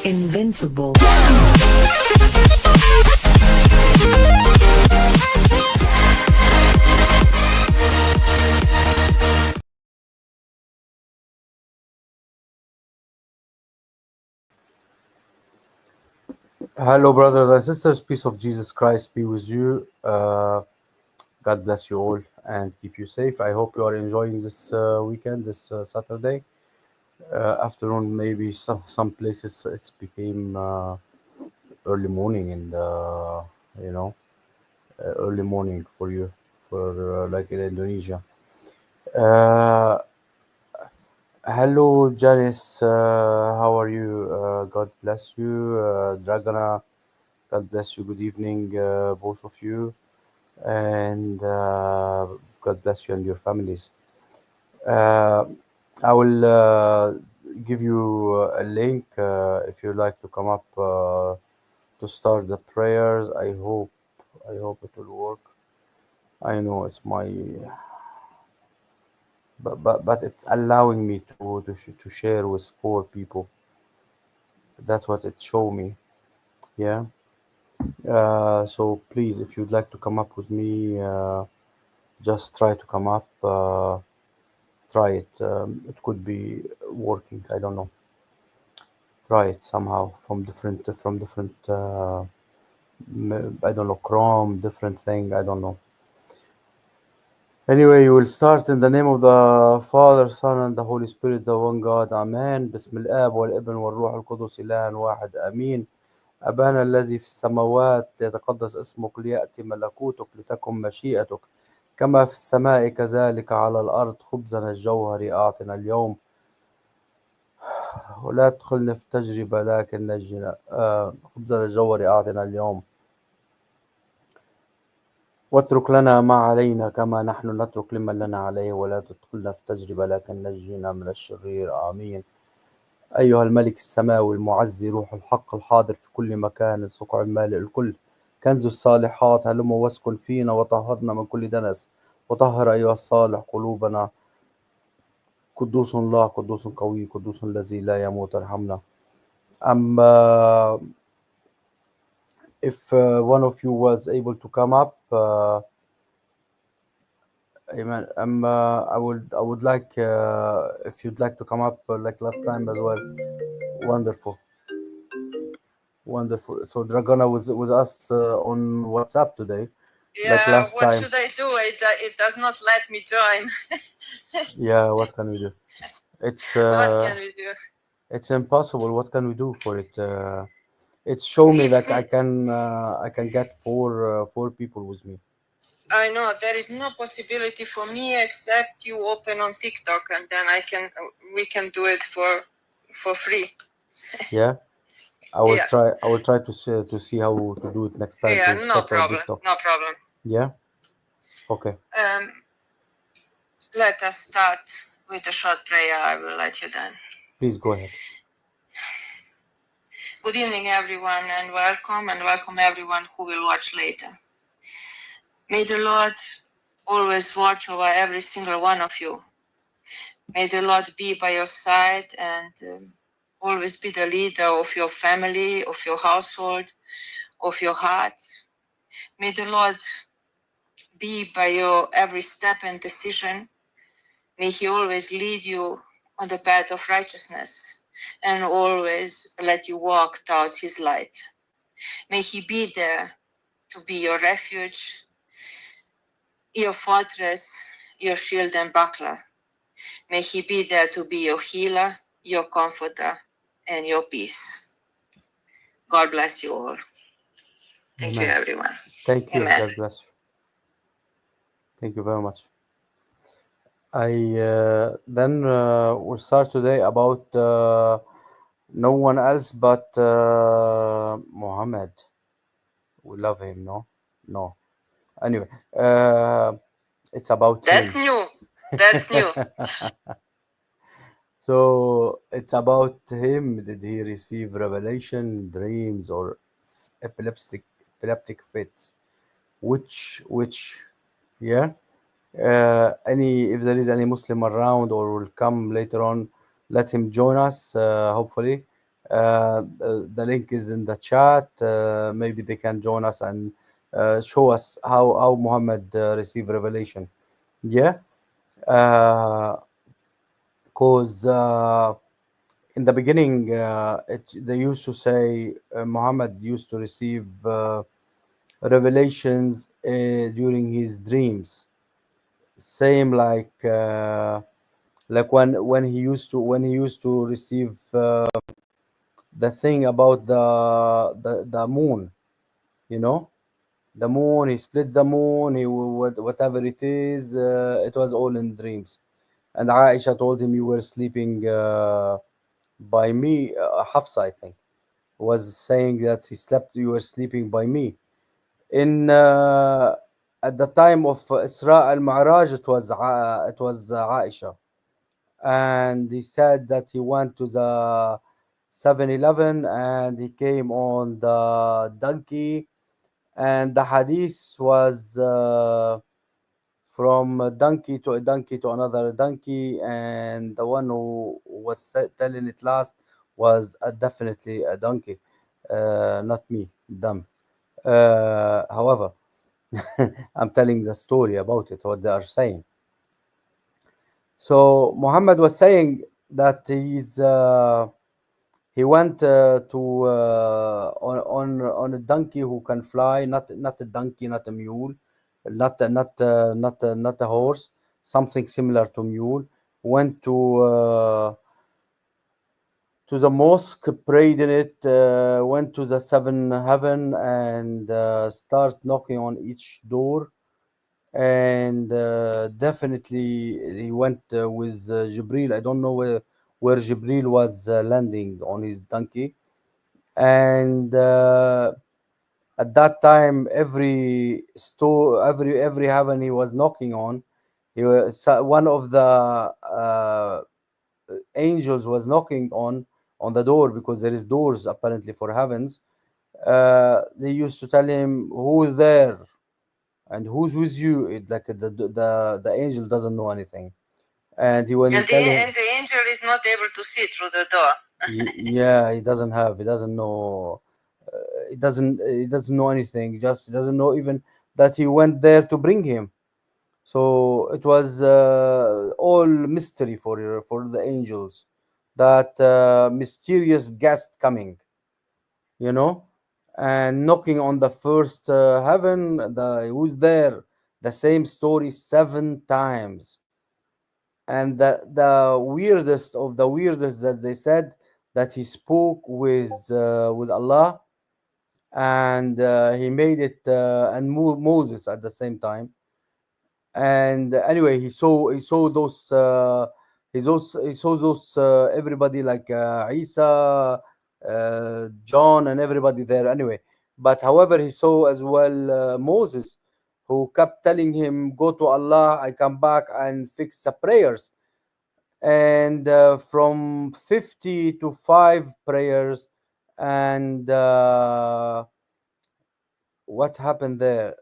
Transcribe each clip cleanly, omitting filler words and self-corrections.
Invincible. Hello, brothers and sisters. Peace of Jesus Christ be with you. God bless you all and keep you safe. I hope you are enjoying this weekend, this Saturday afternoon. Maybe some places it's became early morning in the you know early morning for you for like in Indonesia. Uh, Hello, Janice. How are you? God bless you. Dragana, God bless you. Good evening, both of you. And God bless you and your families. Uh, I will give you a link if you like to come up to start the prayers. I hope it will work. I know it's my, but it's allowing me to share with 4 people. That's what it show me. Yeah. So please, if you'd like to come up with me, just try to come up. Try it. It could be working. I don't know. Try it somehow from different. I don't know, Chrome, different thing. I don't know. Anyway, you will start in the name of the Father, Son, and the Holy Spirit, the one God. Amen. بسم الآب والابن والروح القدس إله واحد. آمين. أبانا الذي في السماوات ليتقدس اسمك ليأتي ملكوتك لتكن مشيئتك كما في السماء كذلك على الأرض. خبزنا الجوهري أعطنا اليوم ولا تدخلنا في تجربة لكن نجنا. خبزنا الجوهري أعطنا اليوم واترك لنا ما علينا كما نحن نترك لمن لنا عليه ولا تدخلنا في تجربة لكن نجينا من الشرير. آمين. أيها الملك السماوي المعزي روح الحق الحاضر في كل مكان السقع المالئ الكل كنز الصالحات هلم واسكن فينا وطهرنا من كل دنس وطهر أيها الصالح قلوبنا. قدوس الله قدوس قوي قدوس الذي لا يموت ارحمنا. If one of you was able to come up, amen. I would like if you'd like to come up like last time as well. Wonderful, wonderful. So Dragona was with us on WhatsApp today, like Yeah, last what time. should I do? It does not let me join. Yeah, what can we do? It's What can we do? it's impossible. What can we do for it? It's show me like If I can get four people with me. I know there is no possibility for me except you open on TikTok and then we can do it for free. Yeah, I will Yeah. try. I will try to see how to do it next time Yeah, to no set on problem. TikTok. No problem. Yeah. Okay. Let us start with a short prayer. I will let you then. Please go ahead. Good evening, everyone, and welcome everyone who will watch later. May the Lord always watch over every single one of you. May the Lord be by your side and always be the leader of your family, of your household, of your heart. May the Lord be by your every step and decision. May He always lead you on the path of righteousness and always let you walk towards His light. May He be there to be your refuge, your fortress, your shield and buckler. May He be there to be your healer, your comforter, and your peace. God bless you all. Thank Amen. you, everyone. Thank you. Amen. God bless you. Thank you very much. I then we'll start today about no one else but Mohammed. We love him, no? No. Anyway, it's about That's him. new. That's new. So it's about him. Did he receive revelation, dreams, or epileptic fits? Which, yeah. Any if there is any Muslim around or will come later on, let him join us. Hopefully, The link is in the chat. Maybe they can join us and show us how Muhammad received revelation. Yeah, because in the beginning, they used to say Muhammad used to receive revelations during his dreams. Same like when he used to receive the thing about the moon. You know, the moon. He split the moon. Whatever it is, it was all in dreams. And Aisha told him, "You were sleeping by me." Hafsa, I think, was saying that he slept. You were sleeping by me. In At the time of Isra al Mi'raj, it was Aisha, and he said that he went to the 7-Eleven and he came on the donkey, and the hadith was from a donkey to a donkey to another donkey, and the one who was telling it last was definitely a donkey, not me, dumb. However, I'm telling the story about it, what they are saying. So Muhammad was saying that he went to on a donkey who can fly, not a donkey, not a mule, not a horse, something similar to mule. Went to the mosque, prayed in it, went to the seven heaven, and start knocking on each door. And definitely he went with Jibril. I don't know where Jibril was landing on his donkey. And at that time, every store, every heaven he was knocking on, one of the angels was knocking on the door, because there is doors apparently for heavens. They used to tell him, "Who's there? And who's with you?" It like the angel doesn't know anything, and when he tell him, And the angel is not able to see through the door. yeah, he doesn't know, he doesn't know anything. Just he doesn't know even that he went there to bring him. So it was all mystery for the angels, that mysterious guest coming, you know, and knocking on the first heaven. Who's there? The same story 7 times. And the weirdest of the weirdest, that they said that he spoke with Allah, and he made it and Moses at the same time. And anyway, he saw those everybody, like Isa, John, and everybody there anyway. But however, he saw as well Moses, who kept telling him, "Go to Allah, I come back and fix the prayers." And from 50 to 5 prayers. And what happened there?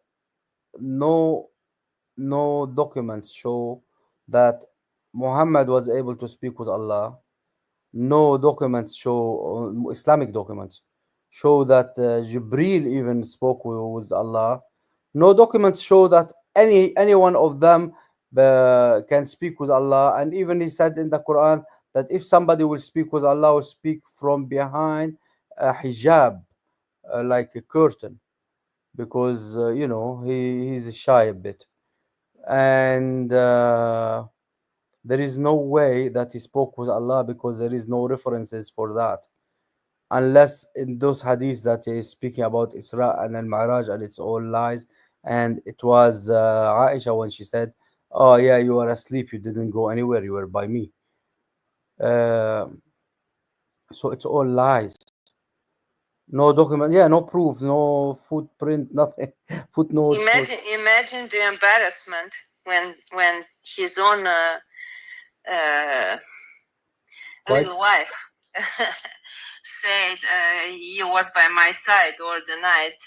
No, no documents show that Muhammad was able to speak with Allah. No documents show, Islamic documents show that Jibril even spoke with Allah. No documents show that any one of them can speak with Allah. And even he said in the Quran that if somebody will speak with Allah, will speak from behind a hijab, like a curtain, because he's shy a bit. And there is no way that he spoke with Allah, because there is no references for that, unless in those hadiths that he is speaking about Isra and Al Mi'raj, and it's all lies. And it was Aisha when she said, "Oh yeah, you were asleep, you didn't go anywhere, you were by me." Uh, so it's all lies. No document, yeah, no proof, no footprint, nothing, footnotes. Imagine the embarrassment when his own little wife said, "You was by my side all the night."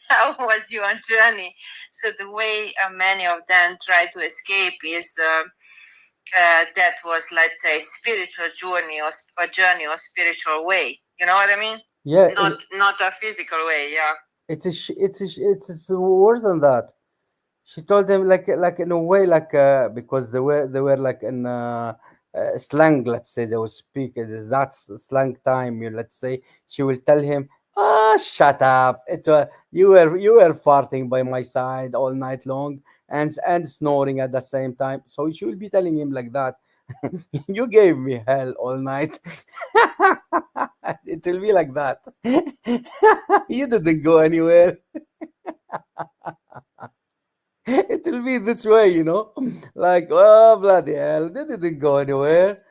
How was your journey? So the way many of them try to escape is that was, let's say, spiritual journey or journey or spiritual way. You know what I mean? Yeah, Not a physical way. Yeah. it's worse than that. She told him like in a way because they were like in slang. Let's say they will speak. That's slang time. Let's say she will tell him, "Ah, shut up! You were farting by my side all night long and snoring at the same time." So she will be telling him like that. You gave me hell all night. It will be like that. You didn't go anywhere. It will be this way. Like, oh, bloody hell, they didn't go anywhere.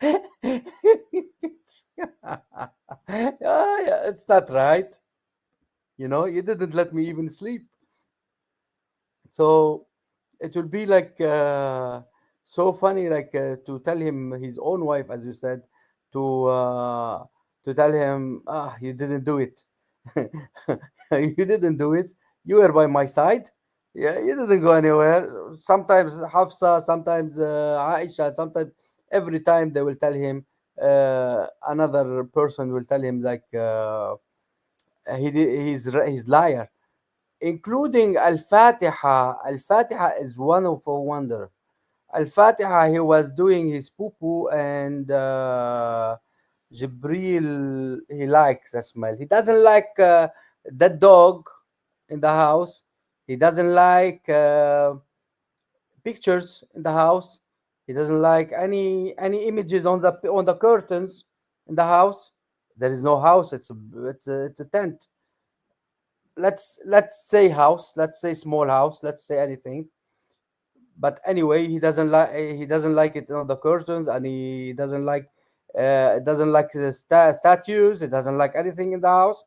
It's, yeah, it's not right. You didn't let me even sleep. So it will be like so funny, like to tell him his own wife, as you said, to uh, to tell him, you didn't do it. You didn't do it. You were by my side. Yeah, you didn't go anywhere. Sometimes Hafsa, sometimes Aisha, sometimes every time they will tell him, another person will tell him like he's liar, including Al-Fatiha. Al-Fatiha is one of a wonder. Al-Fatiha, he was doing his poo-poo, and Jibril, he likes the smell. He doesn't like that dog in the house. He doesn't like pictures in the house. He doesn't like any images on the curtains in the house. There is no house. It's a tent. Let's say house. Let's say small house. Let's say anything. But anyway, he doesn't like it on the curtains, and he doesn't like the statues. He doesn't like anything in the house,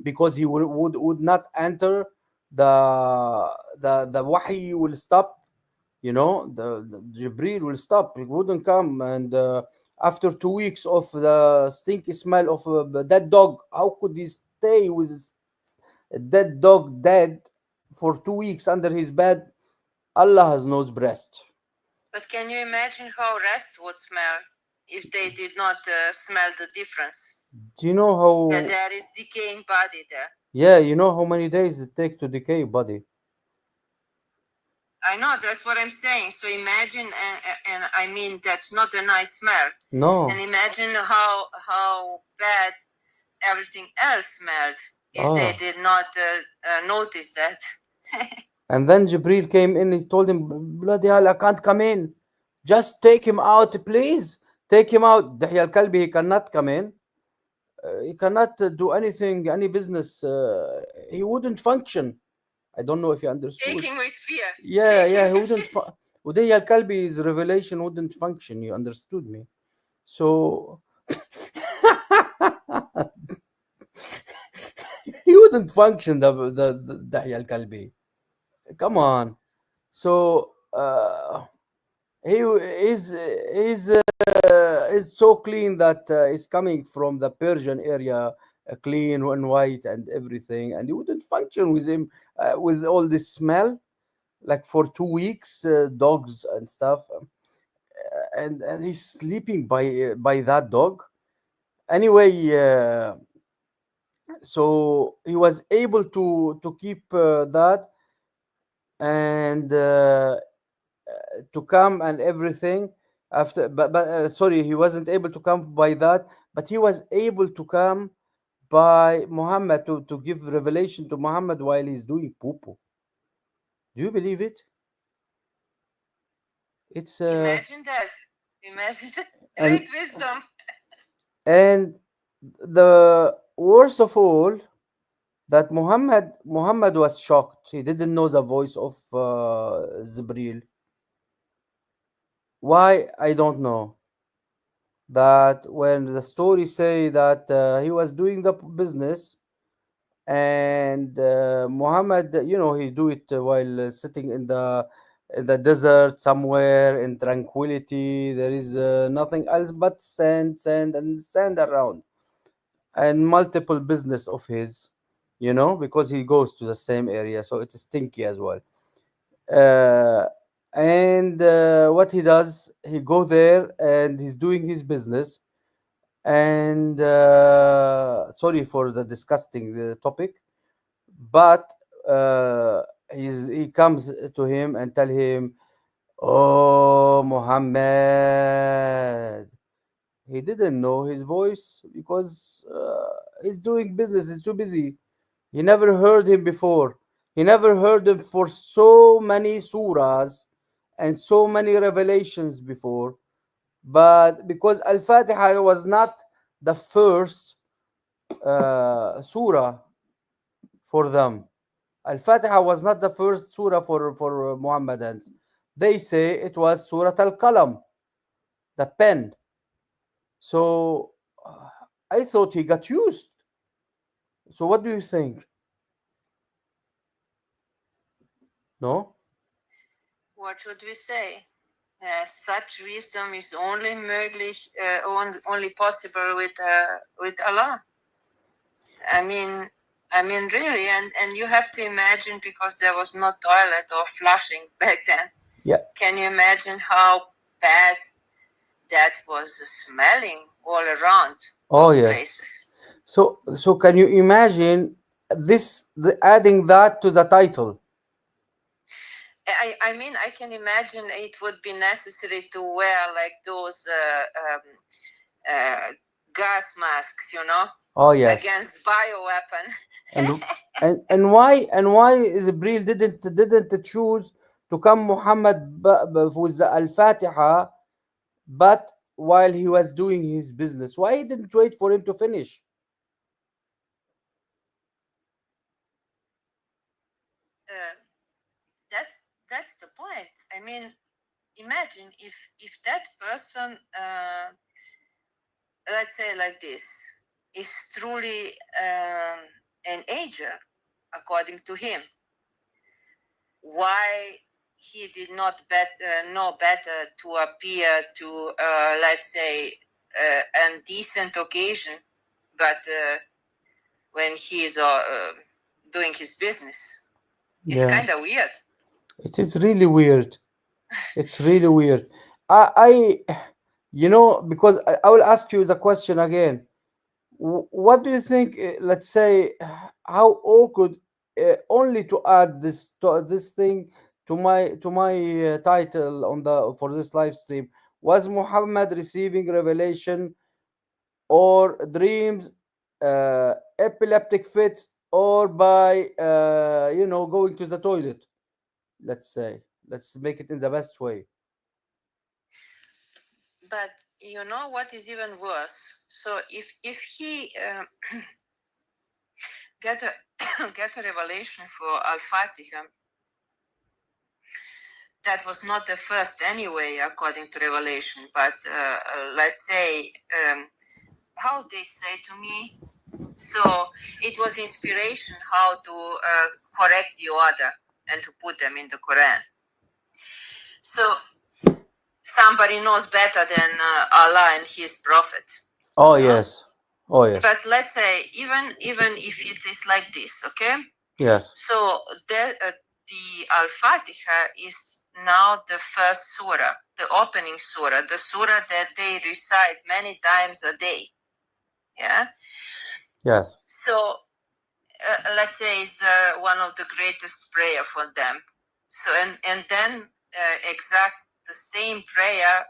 because he would not enter. The wahi will stop. The Jibril will stop. He wouldn't come. And after 2 weeks of the stinky smell of a dead dog, how could he stay with a dead dog dead for 2 weeks under his bed? Allah has knows breast. But can you imagine how rest would smell if they did not smell the difference? Do you know how? That there is decaying body there. Yeah, you know how many days it takes to decay body. I know, that's what I'm saying. So imagine, and I mean, that's not a nice smell. No. And imagine how bad everything else smelled if they did not notice that. And then Jibril came in. He told him, "Bloody hell, I can't come in. Just take him out, please. Take him out." Dahya al-Kalbi, he cannot come in. He cannot do anything, any business. He wouldn't function. I don't know if you understood. Shaking with fear. Yeah, he wouldn't. Dahya al-Kalbi's revelation wouldn't function. You understood me? So he wouldn't function. The Dahya al-Kalbi. Come on. So he is so clean that is coming from the Persian area, clean and white and everything, and he wouldn't function with him, with all this smell, like for 2 weeks, dogs and stuff, and he's sleeping by that dog. Anyway, so he was able to keep that, and to come and everything after. But sorry, he wasn't able to come by that, but he was able to come by Muhammad, to give revelation to Muhammad while he's doing poo. Do you believe it? It's Imagine that. Imagine great wisdom. And the worst of all, that Muhammad was shocked. He didn't know the voice of Jibril. Why? I don't know. That when the story say that he was doing the business, and Muhammad, he do it while sitting in the desert somewhere in tranquility. There is nothing else but sand and sand around, and multiple business of his, because he goes to the same area, so it's stinky as well. uh, and what he does, he go there and he's doing his business. And sorry for the disgusting topic, but he comes to him and tell him, "Oh, Mohammed." He didn't know his voice because he's doing business. He's too busy. He never heard him before. He never heard him for so many surahs and so many revelations before. But because Al Fatiha was not the first surah for them, Al Fatiha was not the first surah for Muhammadans. They say it was Surah Al Qalam, the pen. So I thought he got used. So what do you think? No? What should we say? Such wisdom is only möglich, only possible with Allah. I mean, really, and you have to imagine, because there was no toilet or flushing back then. Yeah. Can you imagine how bad that was smelling all around Oh those yeah. places? So can you imagine adding that to the title? I mean, I can imagine it would be necessary to wear like those gas masks, Oh yes. against bioweapon. And and why Jibril didn't choose to come Muhammad with the Al Fatiha, but while he was doing his business, why he didn't wait for him to finish? uh, that's the point. I mean, imagine if that person, let's say like this, is truly an ager, according to him. Why he did not know better to appear to, let's say, a decent occasion, but when he is doing his business? It's kind of weird. It is really weird. It's really weird. Because I will ask you the question again. What do you think? Let's say, how awkward, only to add this thing to my title on the for this live stream, was Muhammad receiving revelation or dreams, epileptic fits, or by going to the toilet? Let's make it in the best way. But you know what is even worse? So if he get a get a revelation for Al Fatiha, that was not the first anyway, according to Revelation. But let's say, how they say to me, so it was inspiration how to correct the order and to put them in the Quran. So somebody knows better than Allah and His Prophet. Oh yes. Oh yes. But let's say, even if it is like this, okay? Yes. So the Al Fatiha is now the first surah, the opening surah, the surah that they recite many times a day. Yeah. Yes. So let's say it's one of the greatest prayer for them. So and then exact the same prayer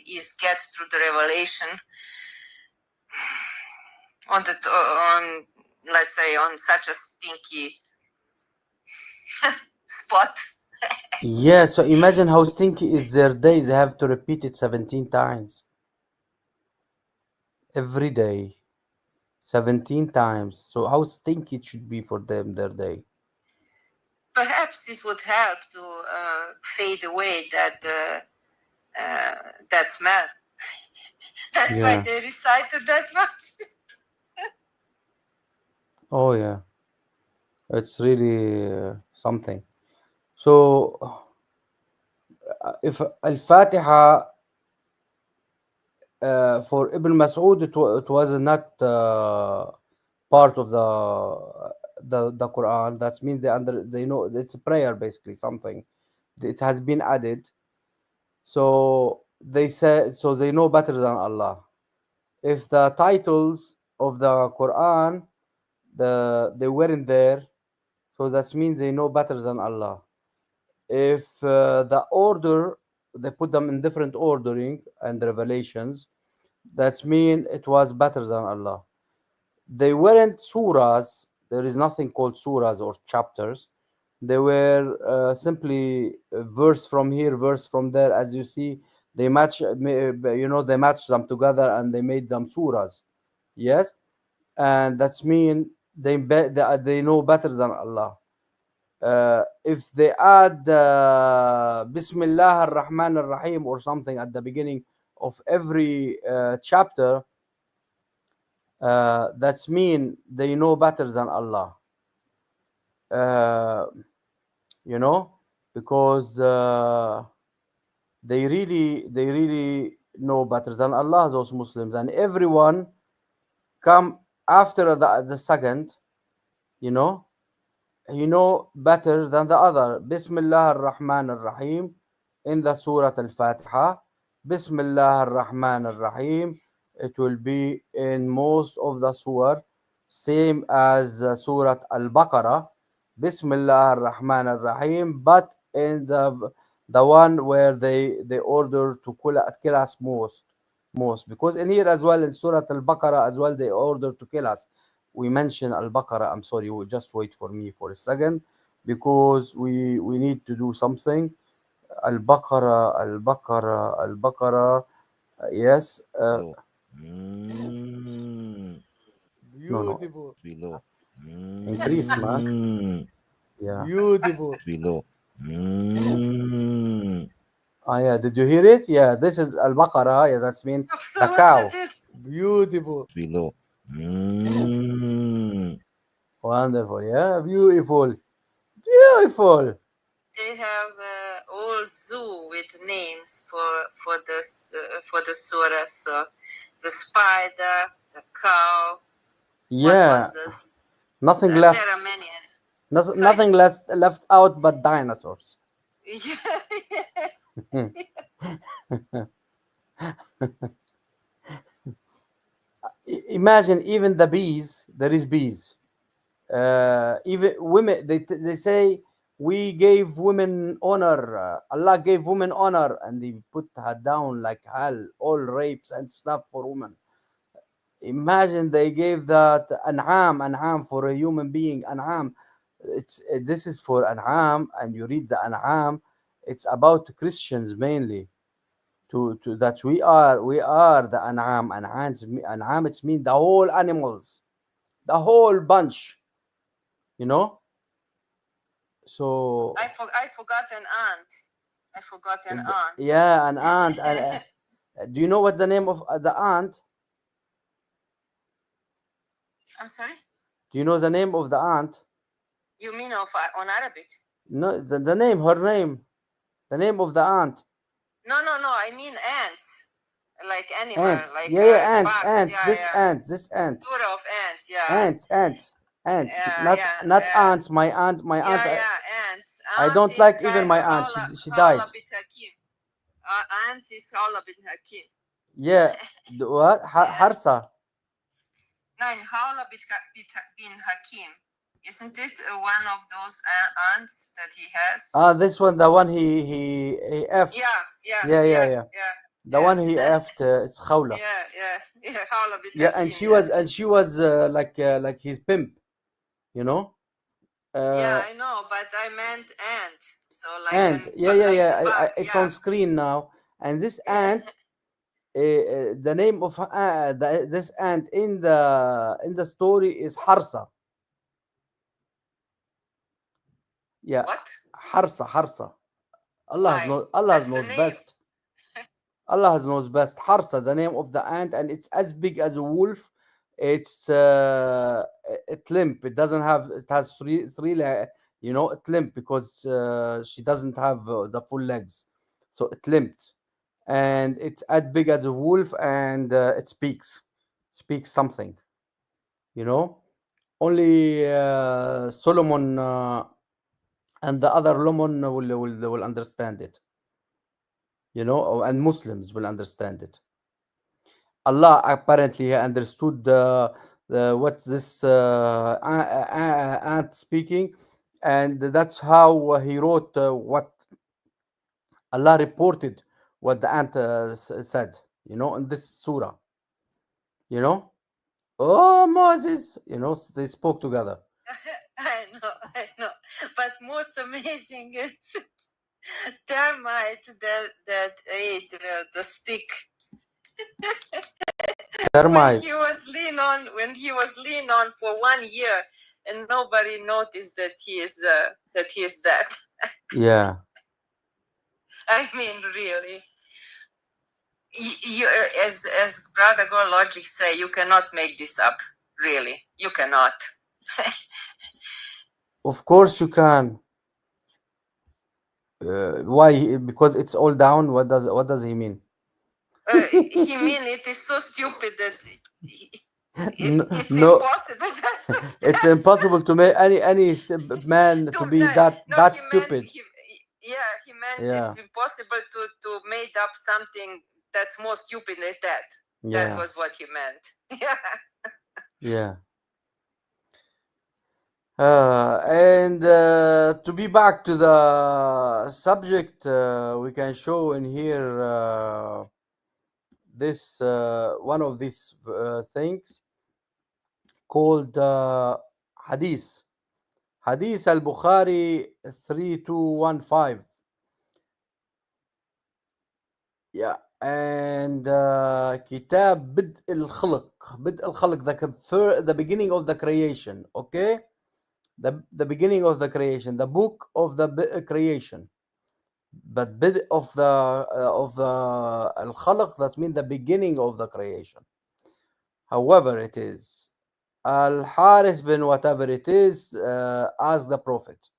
is get through the revelation on let's say on such a stinky spot. Yeah, so imagine how stinky is their day. They have to repeat it 17 times every day. 17 times. So how stinky it should be for them, their day. Perhaps it would help to fade away that smell. That's why they recited that much. Oh yeah, it's really something. So if Al-Fatiha, for Ibn Mas'ud, it was not part of the the Quran. That means they know it's a prayer, basically something. It has been added. So they say, so they know better than Allah. If the titles of the Quran they weren't there, so that means they know better than Allah. If the order, they put them in different ordering and revelations, that mean it was better than Allah. They weren't surahs. There is nothing called surahs or chapters. They were simply a verse from here, verse from there. As you see, they match. They matched them together and they made them surahs. Yes, and that's mean they know better than Allah. If they add Bismillah ar-Rahman ar-Rahim or something at the beginning of every chapter, that's mean they know better than Allah. Uh, you know, because they really know better than Allah. Those Muslims and everyone come after the second. You know, he know better than the other. Bismillah ar-Rahman ar-Rahim in the Surah Al-Fatiha. Bismillah ar-Rahman ar-Rahim. It will be in most of the surah, same as Surah Al-Baqarah. Bismillah ar-Rahman ar-Rahim, but in the one where they order to kill us most, because in here as well in Surah Al-Baqarah as well they order to kill us. We mention Al-Baqarah. I'm sorry, you just wait for me for a second because we need to do something. Al-Baqarah, Al-Baqarah, Al-Baqarah. Yes. Below. Mm. No, no. Beautiful. Below. Increase, man. Mm. Yeah. Beautiful. Below. Mm. Ah, yeah. Did you hear it? Yeah. This is Al-Baqarah. Yeah, that's mean the cow. Beautiful. Below. Mm. Wonderful. Yeah. Beautiful. Beautiful. They have all zoo with names for the surah. So the spider, the cow. Yeah. What was this? Nothing left. There are many. Nothing left out but dinosaurs. Yeah. Imagine even the bees. There is bees. Even women. They say we gave women honor. Allah gave women honor, and they put her down like hell. All rapes and stuff for women. Imagine they gave that an'am for a human being. An'am. This is for an'am, and you read the an'am. It's about Christians mainly. To that we are the an'am. It's mean the whole animals, the whole bunch. You know. So I forgot an ant. I forgot an ant. yeah, an ant. And do you know what's the name of the ant? I'm sorry. Do you know the name of the ant? You mean on Arabic? No, the name, her name, the name of the ant. No. I mean ants, like animal, Ants. like Yeah, ants, bugs. ants. Yeah, This yeah. ant, this ant. Sort of ants. Yeah. Ants. Yeah, Not yeah. ants. My aunt. Ants. I Ant don't is like even kind my of aunt. She died. Hawla bint Hakim. Ant is Hawla bint Hakim. Yeah. What? Harsa. No, Hawla bin Hakim. Isn't it one of those ants that he has? This one, the one he effed. Yeah. The one he effed. It's Khawla. Yeah. Hawla bint Yeah, Hakim. and she was like his pimp. You know. Yeah, I know, but I meant ant. So like Ant. Like bug, It's on screen now, and this ant. The name of this ant in the story is Harsa. Yeah, What? Harsa. Allah That's knows the name. best. Allah knows best. Harsa, the name of the ant, and it's as big as a wolf. It's it limp. It doesn't have. It has it limp because she doesn't have the full legs, so it limped, and it's as big as a wolf, and it speaks something, you know. Only Solomon and the other Lomon will understand it, and Muslims will understand it. Allah apparently understood what this ant speaking, and that's how he wrote what Allah reported what the ant said, in this surah, you know. Oh, Moses, they spoke together. I know. But most amazing is termite that ate the stick. Termite. When he was lean on for 1 year, and nobody noticed that he is that. Yeah. I mean, really. You, as Brother Go Logic say, you cannot make this up. Really, you cannot. Of course you can. Why? Because it's all down. What does he mean? He mean it is so stupid that it's No, impossible. it's impossible to make any man to be No, that he meant stupid. he meant Yeah, it's impossible to make up something that's more stupid than that. That yeah, was what he meant. Yeah. yeah. And to be back to the subject, we can show in here this one of these things called hadith. Hadith al-Bukhari 3215. Yeah. And Kitab Bid al-Khalq. Bid al-Khalq, the beginning of the creation. Okay? The beginning of the creation. The book of the creation. But bid of the al-Khalq, that means the beginning of the creation. However it is. Al-Haris bin whatever it is, ask the Prophet.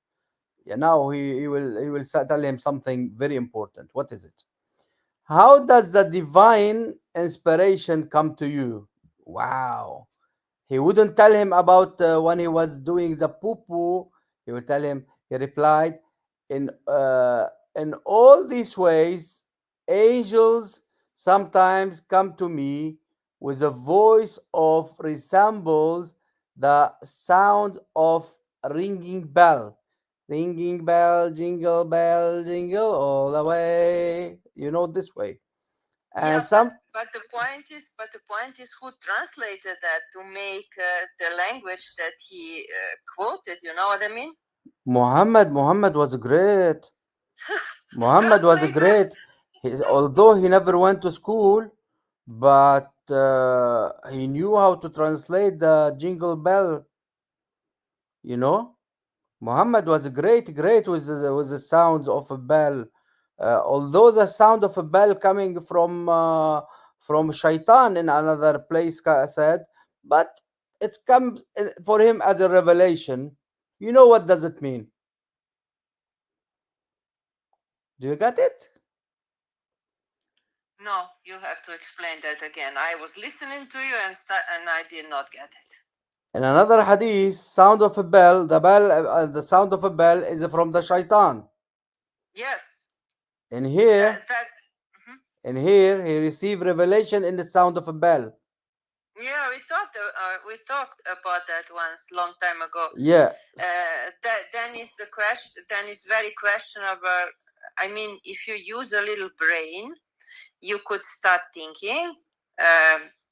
Yeah, now he will tell him something very important. What is it? How does the divine inspiration come to you? Wow. He wouldn't tell him about when he was doing the poo poo. He will tell him, he replied, in, uh, in all these ways, angels sometimes come to me with a voice of resembles the sound of ringing bell. Ringing bell, jingle all the way. This way. Yeah, And some but the point is who translated that to make the language that he quoted. You know what I mean? Muhammad was great. Muhammad was Translator. great. Although he never went to school, but he knew how to translate the jingle bell. You know, Muhammad was great with the sounds of a bell. Although the sound of a bell coming from Shaitan in another place said, but it comes for him as a revelation. You know what does it mean? Do you get it? No, you have to explain that again. I was listening to you and I did not get it. In another hadith, sound of a bell, the sound of a bell is from the shaitan. Yes. In here, That's. he received revelation in the sound of a bell. Yeah, we talked about that once long time ago. Yeah. Then is the question. Then is very questionable. I mean, if you use a little brain, you could start thinking.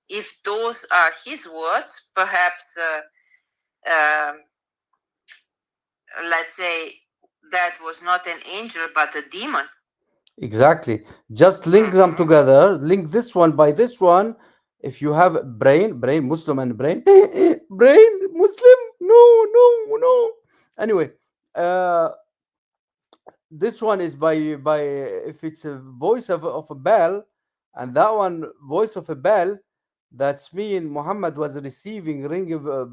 If those are his words, perhaps, let's say that was not an angel but a demon. Exactly. Just link them together. Link this one by this one. If you have brain, Muslim and brain, brain, Muslim, no. Anyway, this one is by if it's a voice of a bell, and that one voice of a bell, that's mean Muhammad was receiving ring of a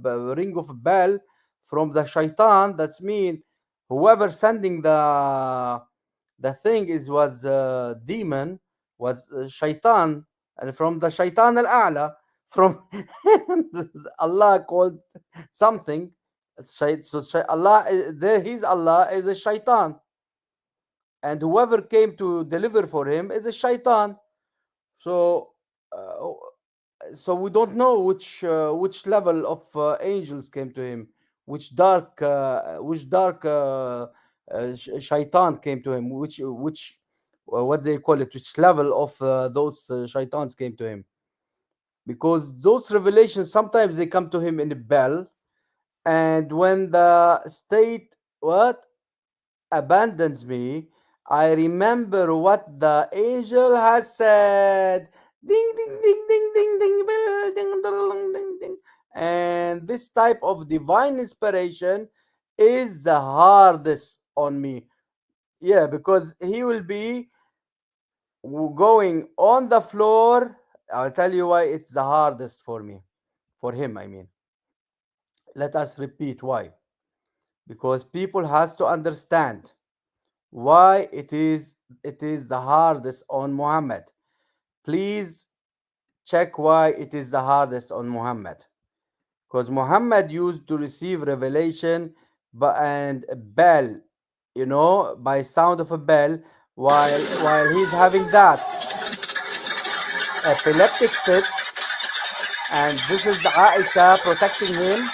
bell from the shaitan. That's mean whoever sending the thing was demon, was shaitan, and from the shaitan al-a'la, from Allah called something. Allah, there his Allah is a shaitan, and whoever came to deliver for him is a shaitan. So, uh, so we don't know which level of angels came to him, which dark shaitan came to him, which what they call it, which level of those shaitans came to him, because those revelations sometimes they come to him in a bell, and when the state what abandons me, I remember what the angel has said. Ding ding ding ding ding ding bell, ding ding ding ding. And this type of divine inspiration is the hardest on me. Yeah, because he will be going on the floor. I'll tell you why it's the hardest for me. For him, I mean. Let us repeat why. Because people has to understand why it is the hardest on Muhammad. Please check why it is the hardest on Muhammad. Because Muhammad used to receive revelation and a bell, by sound of a bell, while he's having that epileptic fits, and this is Aisha protecting him.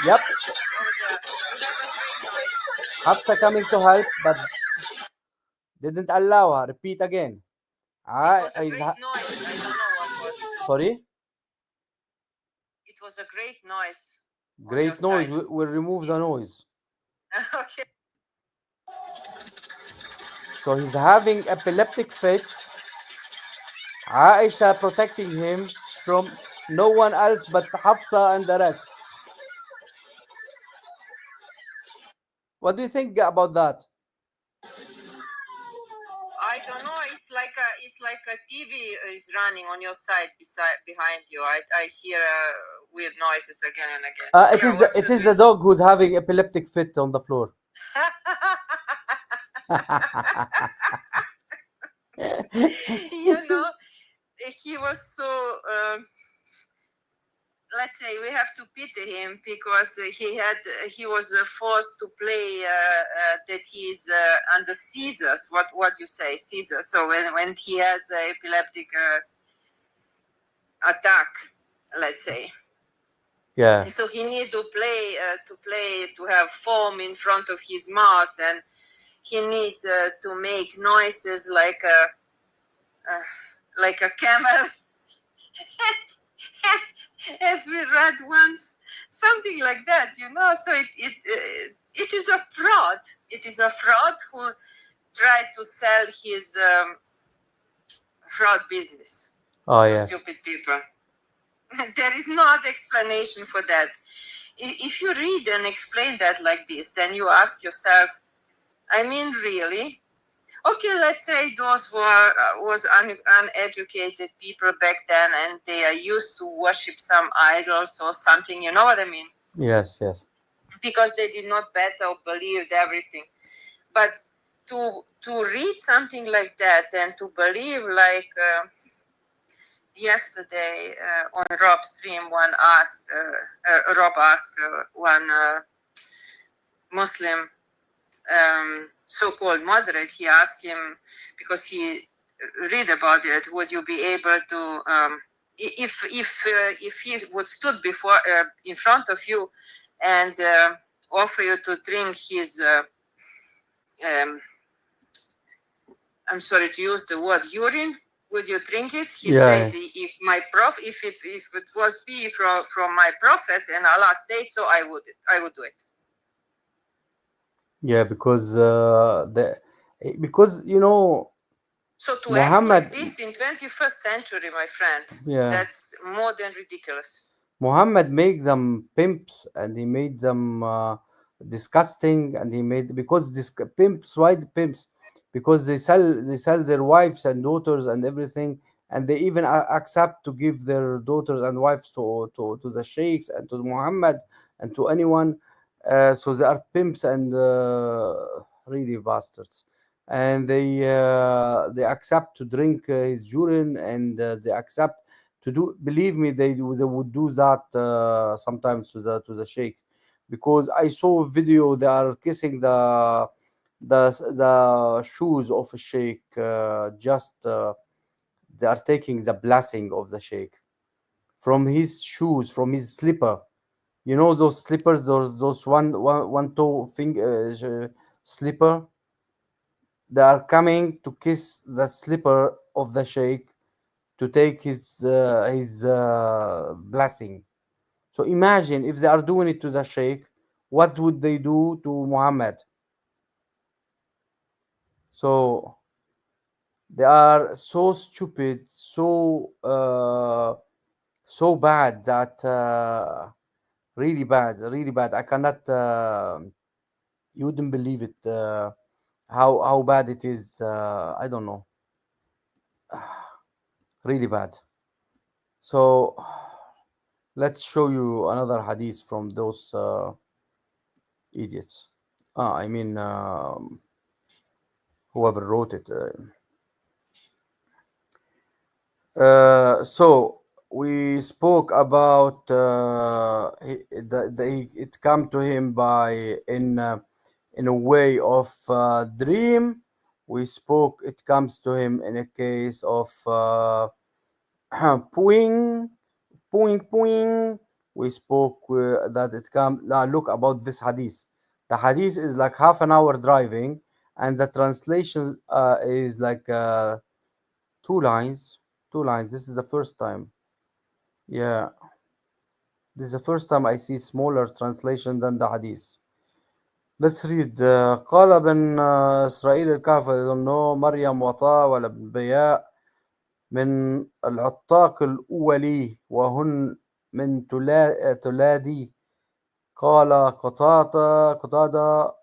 Yep, Hafsa coming to help, but didn't allow her. Repeat again. It was a great noise. I don't know what was. Sorry? It was a great noise. Great noise. We'll remove the noise. Okay. So he's having epileptic fit. Aisha protecting him from no one else but Hafsa and the rest. What do you think about that? I don't know. It's like a TV is running on your side, behind you. I hear weird noises again and again. It is a dog who's having epileptic fit on the floor. He was so. Let's say we have to pity him because he was forced to play that he's under seizures. What you say, seizures? So when he has an epileptic attack, let's say. Yeah. So he need to play to have foam in front of his mouth, and he need to make noises like a camel. As we read once, something like that, So it is a fraud. It is a fraud who tried to sell his fraud business Oh, to yes. stupid people. There is no other explanation for that. If you read and explain that like this, then you ask yourself, I mean, really? Okay, let's say those was uneducated people back then, and they are used to worship some idols or something. You know what I mean? Yes, yes. Because they did not bet or believed everything. But to read something like that and to believe like yesterday on Rob's stream, Rob asked one Muslim so-called moderate, he asked him, because he read about it, would you be able to, if he would stood before in front of you and offer you to drink his, I'm sorry to use the word urine, would you drink it? He said, if it was be from my prophet and Allah said so, I would do it. Yeah, because So to Muhammad, act like this in 21st century, my friend, that's more than ridiculous. Muhammad made them pimps, and he made them disgusting, and because this pimps, why the pimps? Because they sell their wives and daughters and everything, and they even accept to give their daughters and wives to the sheikhs and to Muhammad and to anyone. So they are pimps and really bastards, and they accept to drink his urine, and they accept to do. Believe me, they would do that sometimes to the sheikh, because I saw a video. They are kissing the shoes of a sheikh. Just they are taking the blessing of the sheikh from his shoes, from his slipper. You know those slippers, those one toe finger slipper. They are coming to kiss the slipper of the sheikh to take his blessing. So imagine if they are doing it to the sheikh, what would they do to Muhammad? So they are so stupid, so bad that really bad, really bad. I cannot. You wouldn't believe it. How bad it is. I don't know. Really bad. So let's show you another hadith from those idiots. I mean, whoever wrote it. So we spoke about it come to him by in a way of dream. We spoke it comes to him in a case of pooing, pooing. We spoke that it come. Now look about this hadith. The hadith is like half an hour driving, and the translation is like two lines. Two lines. This is the first time. Yeah, this is the first time I see smaller translation than the hadith. Let's read. قال بن إسرائيل الكهف. I don't know. مريم وطا والأنبياء من العتاق الأولي وهن من تلادي. قال قطادة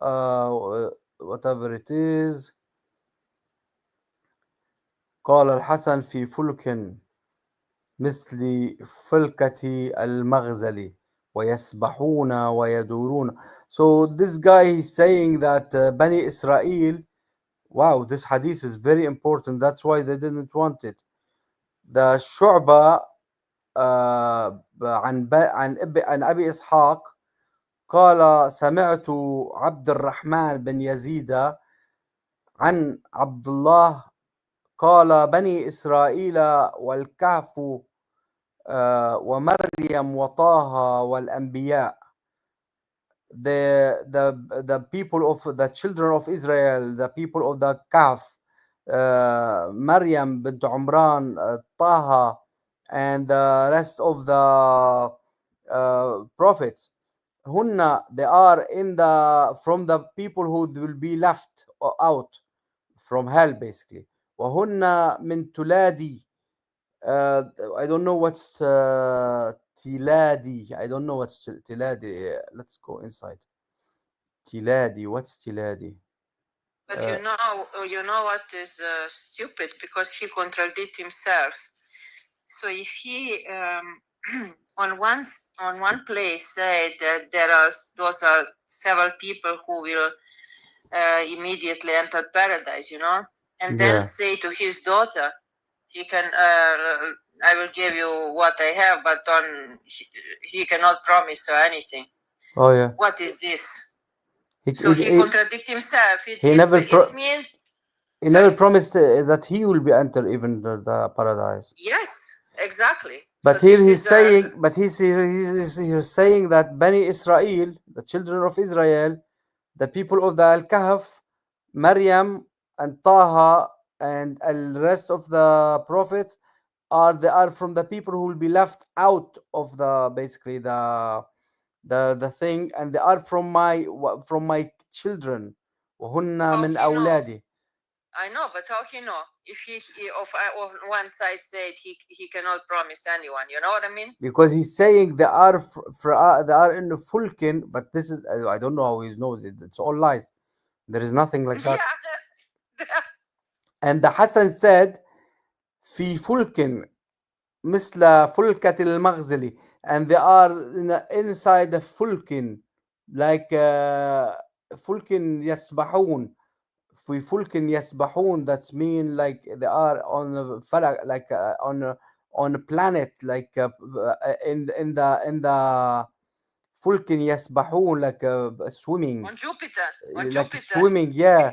whatever it is. قال الحسن في فلك مثل فلكة المغزل ويسبحون ويدورون. So this guy is saying that Bani Israel, wow, this hadith is very important. That's why they didn't want it. The شعبة عن أبي إسحاق قال سمعت عبد الرحمن بن يزيد عن عبد الله قال بني إسرائيل والكهف ومريم وطه والأنبياء. The people of the children of Israel, the people of the Kahf, Maryam bint Umran, Taha, and the rest of the prophets. Hunna, they are in the from the people who will be left out from hell, basically. وهن من تلادي. Uh, I don't know what's Tiladi. I don't know what's Tiladi. Let's go inside. Tiladi. What's Tiladi? But you know what is stupid, because he contradicted himself. So if he on one place said that those are several people who will immediately enter paradise, and then say to his daughter, he can I will give you what I have, but he cannot promise her anything. Oh yeah. What is this? He contradicts himself. He never promised that he will be enter even the paradise. Yes, exactly. But so here he's saying, he's saying that Bani Israel, the children of Israel, the people of the Al-Kahf, Maryam and Taha and the rest of the prophets they are from the people who will be left out of the basically the thing, and they are from my children. وهن من أولادي. I know, but how he know? If he of one side said he cannot promise anyone, you know what I mean? Because he's saying they are they are in the Fulkin, but this is I don't know how he knows it. It's all lies. There is nothing like that. And the Hassan said في فلك مثل فلكة المغزل, and they are inside the Fulkin, like Fulkin يسبحون. في فلك يسبحون, that's mean like they are on falak, like on a planet, like in the fulkin يسبحون, like swimming, On Jupiter. On like Jupiter. swimming, yeah,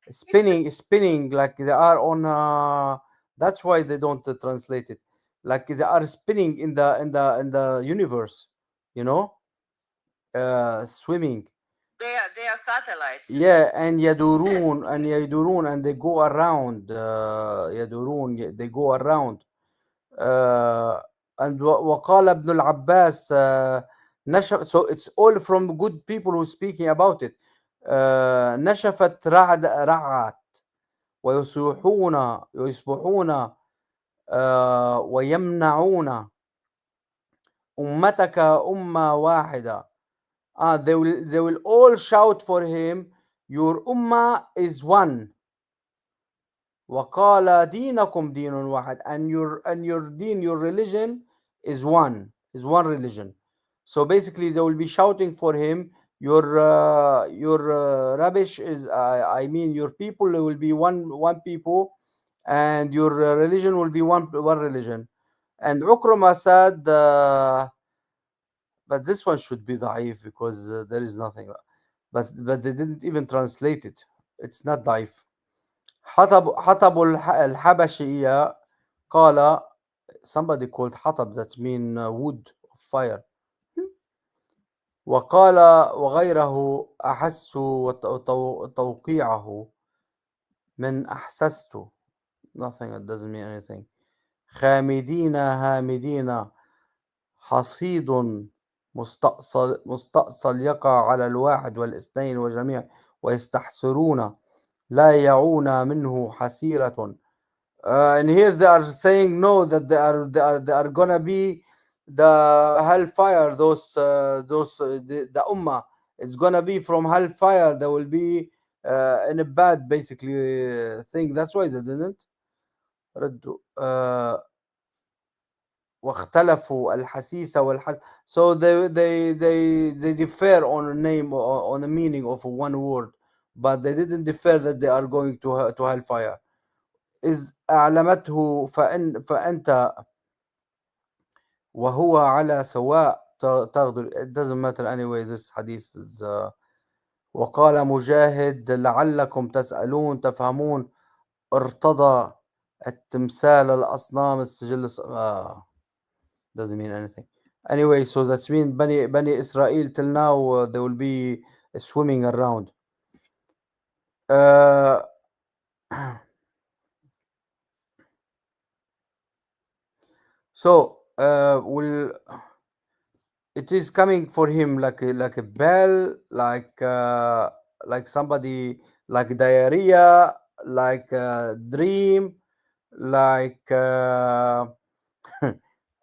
spinning, like they are on. That's why they don't translate it. Like they are spinning in the universe, you know, swimming. They are satellites. Yeah, and yadurun, and they go around. Yadurun, they go around. Uh, and وقال ابن العباس نشف. So it's all from good people who speaking about it. نشفت رعت ويصبحون ويمنعون أمتك أمة واحدة. They will all shout for him, your ummah is one. وقال دينكم دين واحد, and your deen, your religion is one religion. So basically they will be shouting for him, your rubbish is, I mean your people will be one people, and your religion will be one religion. And Ukrama said, but this one should be da'if, because there is nothing, but they didn't even translate it. It's not da'if. حطب الحبشية قال, somebody called حطب, that mean wood of fire. وقال وغيره أحس توقيعه من أحسست, nothing, it doesn't mean anything. خامدين هامدين حصيد مستأصل يقع على الواحد والاثنين والجميع ويستحسرون لا يعون منه حسيرة. And here they are saying no, that they are gonna be the hellfire. The ummah, it's gonna be from hellfire. They will be in a bad, basically, thing. That's why they didn't. ردوا واختلفوا الحسيس والحس. So they differ on a name, or on the meaning of one word, but they didn't differ that they are going to hellfire. إذ أعلمته فأنت وهو على سواء تغدر. It doesn't matter anyway, this hadith is وقال مجاهد لعلكم تسألون تفهمون ارتضى التمثال الأصنام السجل doesn't mean anything. Anyway, so that's mean Bani Israel till now, they will be swimming around. Uh, so it is coming for him like a bell, like somebody, like diarrhea, like dream, like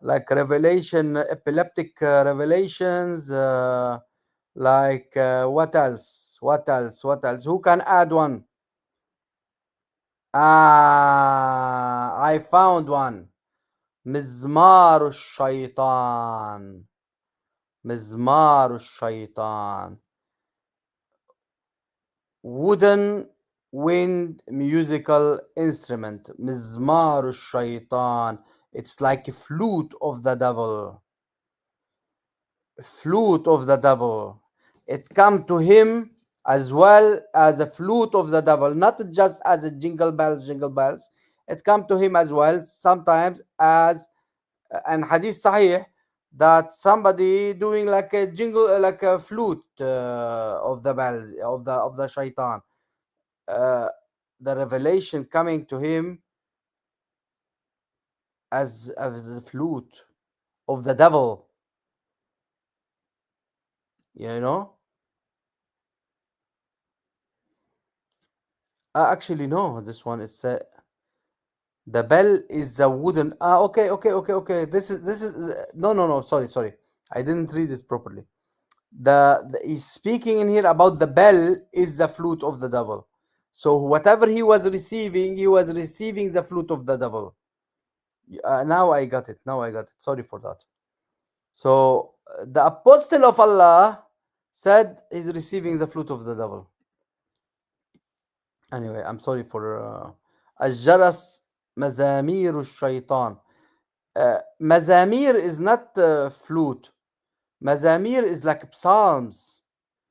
like revelation, epileptic revelations, like what else, who can add one? I found one. مزمار الشيطان. مزمار الشيطان. Wooden wind musical instrument. مزمار الشيطان. It's like a flute of the devil. Flute of the devil. It come to him as well as a flute of the devil, not just as a jingle bells, jingle bells. It come to him as well sometimes as an hadith sahih, that somebody doing like a jingle, like a flute of the bells of the shaitan. Uh, the revelation coming to him as the flute of the devil. You know. Actually, no. This one, it's the bell is the wooden. Okay. This is no. Sorry. I didn't read it properly. He's speaking in here about the bell is the flute of the devil. So whatever he was receiving the flute of the devil. Now I got it. Sorry for that. So the apostle of Allah said he's receiving the flute of the devil. Anyway, I'm sorry for الجرس مزامير الشيطان. Mazamir is not flute. Mazamir is like psalms.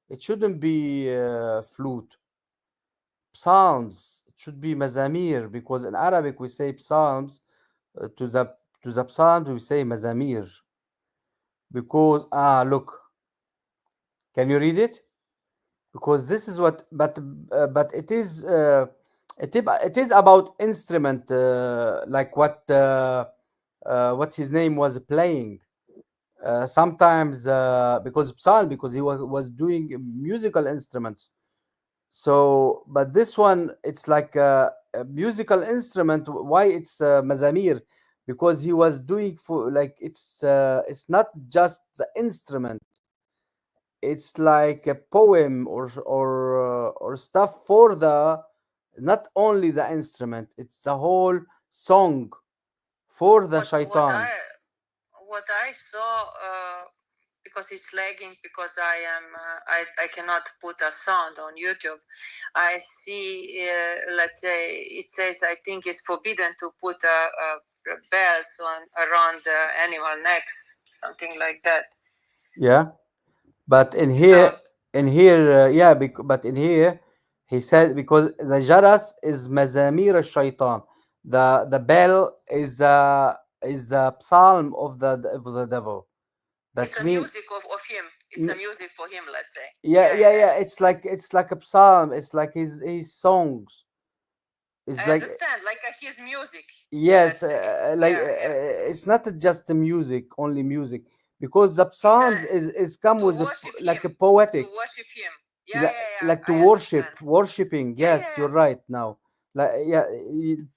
It shouldn't be flute. Psalms. It should be mazamir because in Arabic we say psalms. To the psalms we say mazamir because look, can you read it? Because this is what, but it is about instrument, like what his name was playing. Sometimes because psalm, because he was doing musical instruments. So, but this one, it's like a musical instrument. Why it's mazamir? Because he was doing for like it's not just the instrument. It's like a poem or stuff for the, not only the instrument. It's the whole song for the What what shaitan. I what I saw, because it's lagging, because I cannot put a sound on YouTube. I see, let's say it says, I think it's forbidden to put a bells on around the animal necks, something like that. Yeah, but in So here, yeah, but in here, he said because the jaras is mazamir al-shaitan. The bell is the psalm of the devil. it's That's a mean. music of him. It's a music for him, let's say. Yeah, Yeah, yeah, yeah, yeah. yeah. It's like a psalm. It's like his songs. It's I like, understand, like his music, yes, let's say. like Yeah, yeah. it's not just the music, only music, because the It's a psalms is come to with worship like him, a to poetic, worship him. Yeah, like, yeah, yeah. like to I understand. worshiping. Yeah, yeah, Yes, you're yeah. right now. Like, yeah,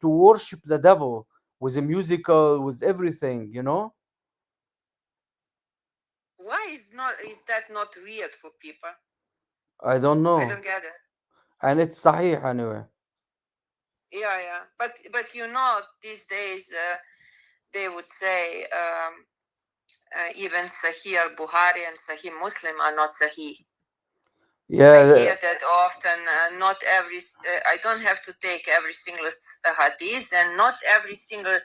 to worship the devil with a musical, with everything, you know. Why is that not weird for people? I don't I know, don't get it. and it's sahih anyway. Yeah, yeah. But these days they would say even Sahih al-Bukhari and Sahih Muslim are not Sahih. I Yeah, hear that often. Not every. I don't have to take every single hadith, and not every single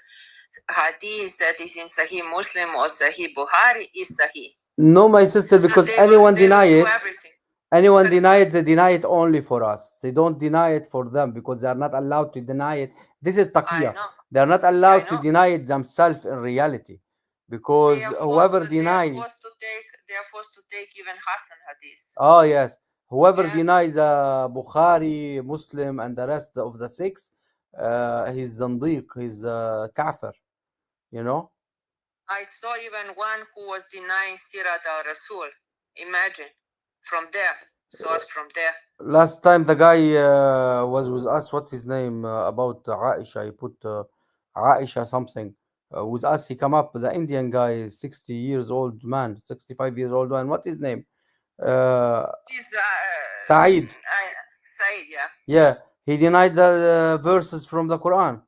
hadith that is in Sahih Muslim or Sahih Bukhari is Sahih. no, my sister, So because they will do everything. anyone Sorry. deny it, they deny it only for us. They don't deny it for them because they are not allowed to deny it. This is I taqiyya. know. They are not I allowed to know. deny it themselves in reality, because whoever They are deny, forced to take. They are forced to take even Hassan hadith. oh yes, whoever Yeah. denies Bukhari, Muslim, and the rest of the six, he's zandiq, he's kafir. You know. I saw even one who was denying Sirat al Rasul. Imagine, from there, source from there. Last time the guy was with us. What's his name? About Aisha. He put Aisha something with us. He come up. The Indian guy is 60 years old man, 65 years old man. What's his name? Uh, This Saeed. Said, yeah. Yeah, he denied the verses from the Quran.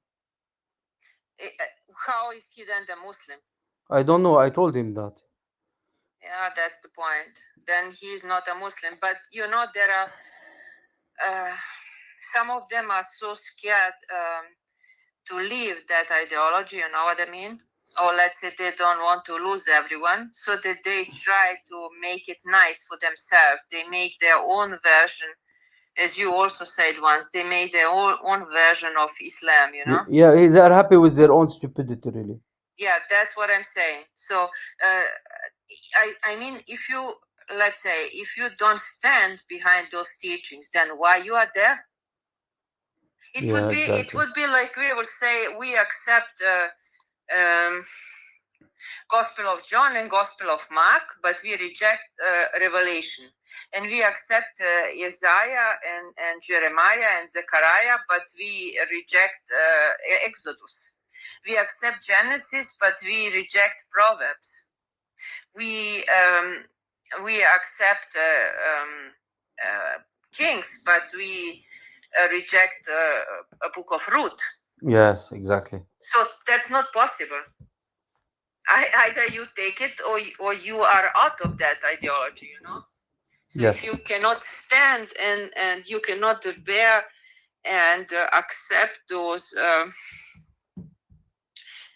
How is he then the Muslim? I don't know. I told him that. Yeah, that's the point. Then he is not a Muslim. But there are some of them are so scared to leave that ideology. You know what I mean? Or let's say they don't want to lose everyone, so that they try to make it nice for themselves. They make their own version, as you also said once. They made their own version of Islam. Yeah, they are happy with their own stupidity, really. Yeah, that's what I'm saying. So I mean, if you, let's say, if you don't stand behind those teachings, then why you are there? It would be like we would say we accept Gospel of John and Gospel of Mark, but we reject Revelation. And we accept Isaiah and Jeremiah and Zechariah, but we reject Exodus. We accept Genesis, but we reject Proverbs. We accept Kings, but we reject a book of Ruth. Yes, exactly. So that's not possible. Either you take it or you are out of that ideology, So Yes. if you cannot stand and you cannot bear and accept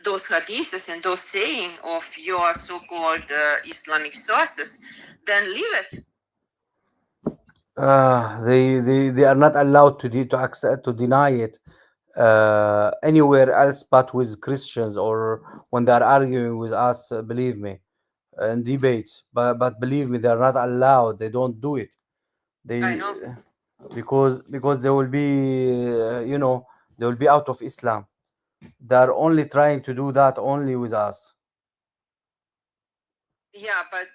those hadiths and those saying of your so-called Islamic sources, then leave it. They are not allowed to accept to deny it anywhere else but with Christians or when they are arguing with us. Believe me, in debates. But believe me, they are not allowed. They don't do it. I They know. because they will be they will be out of Islam. They are only trying to do that only with us. Yeah, but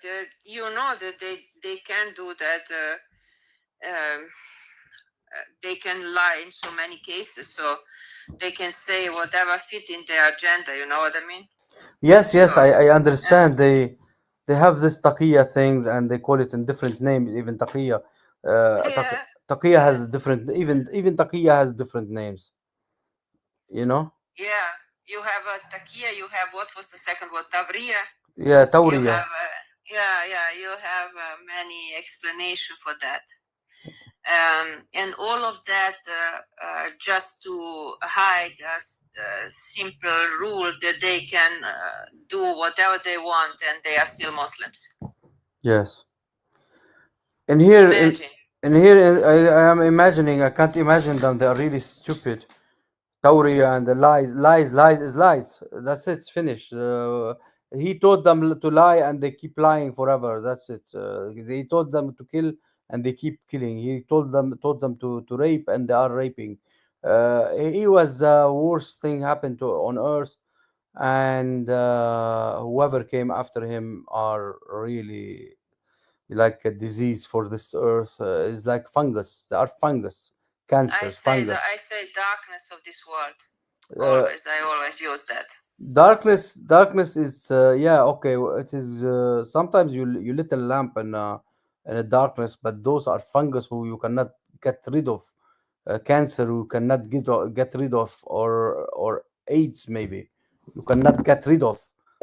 you know that they can do that. They can lie in so many cases, so they can say whatever fit in their agenda. You know what I mean? Yes, So yes, I understand. They have this taqiyya things and they call it in different names. Even taqiyya, yeah, taqiyya has different. Even taqiyya has different names. You know? yeah. You have a takia. You have what was the second word? Tavriya. Yeah, You tawriya. have yeah. You have many explanation for that. And all of that just to hide a simple rule that they can do whatever they want and they are still Muslims. Yes. And here, Imagine. in here, I am imagining. I can't imagine them. They are really stupid. Tauria and the lies, lies is lies. That's it. Finished. He told them to lie, and they keep lying forever. That's it. He told them to kill, and they keep killing. He told them to rape, and they are raping. He was the worst thing happened to on earth, and whoever came after him are really like a disease for this earth. Is like fungus. They are fungus, cancer, I fungus. say darkness of this world. Uh, I always use that. darkness is yeah, okay, it is sometimes you lit a lamp in a darkness, but those are fungus who you cannot get rid of, cancer you cannot get rid of, or AIDS maybe you cannot get rid of,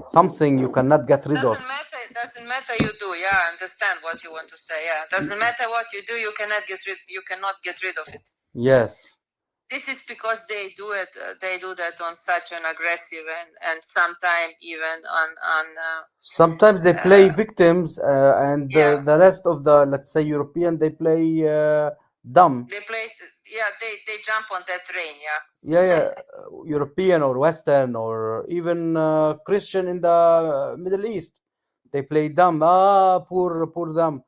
something you cannot get rid of. Doesn't matter. It doesn't matter. You do. Yeah, I understand what you want to say. Yeah, doesn't matter what you do. You cannot get rid. You cannot get rid of it. Yes, This is because they do it. They do that on such an aggressive and sometimes even on sometimes they play uh, victims, and yeah. the rest of the, let's say, European, they play dumb. They play. Yeah, they jump on that train. Yeah, Yeah. yeah, European or Western or even Christian in the Middle East, they play dumb. Ah, poor them.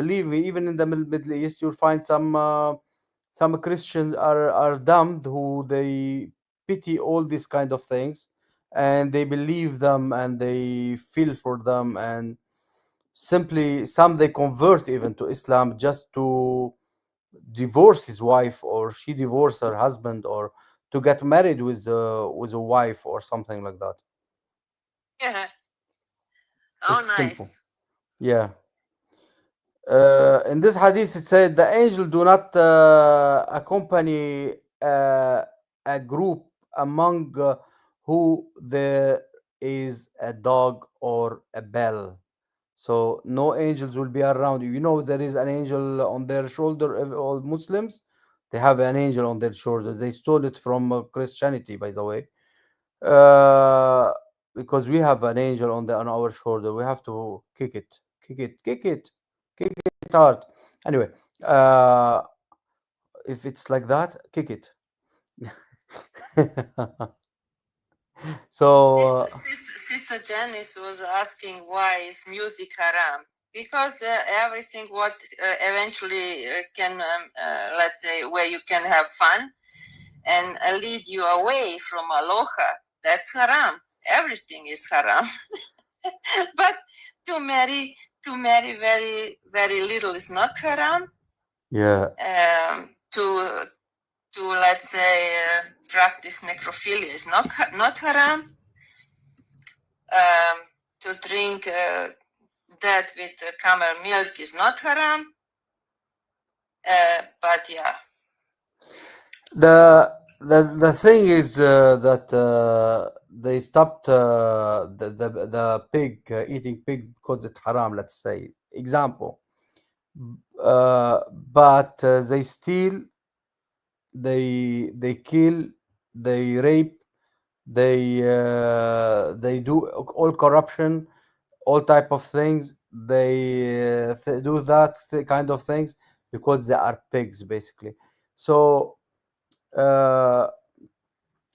Believe me, even in the Middle East, you'll find some Christians are dumb who they pity all these kind of things, and they believe them and they feel for them, and simply some they convert even to Islam just to divorce his wife, or she divorce her husband, or to get married with a wife or something like that. Yeah. Oh, It's simple. nice. Yeah. In this hadith, it said the angel do not accompany a group among who there is a dog or a bell. So no angels will be around you. You know there is an angel on their shoulder. All Muslims, they have an angel on their shoulders. They stole it from Christianity, by the way. Uh, because we have an angel on our shoulder. We have to kick it, kick it, kick it, kick it hard. Anyway, uh, if it's like that, kick it. so Sister Janice was asking why is music haram? Because everything what eventually can, let's say, where you can have fun and lead you away from aloha, that's haram. Everything is haram. But to marry, very, very little is not haram. yeah, To let's say practice necrophilia is not haram. To drink that with camel milk is not haram. But yeah, the thing is that they stopped the pig eating pig because it's haram. Let's say example, but they steal, they kill, they rape, They do all corruption, all type of things. They do that kind of things because they are pigs, basically. So uh,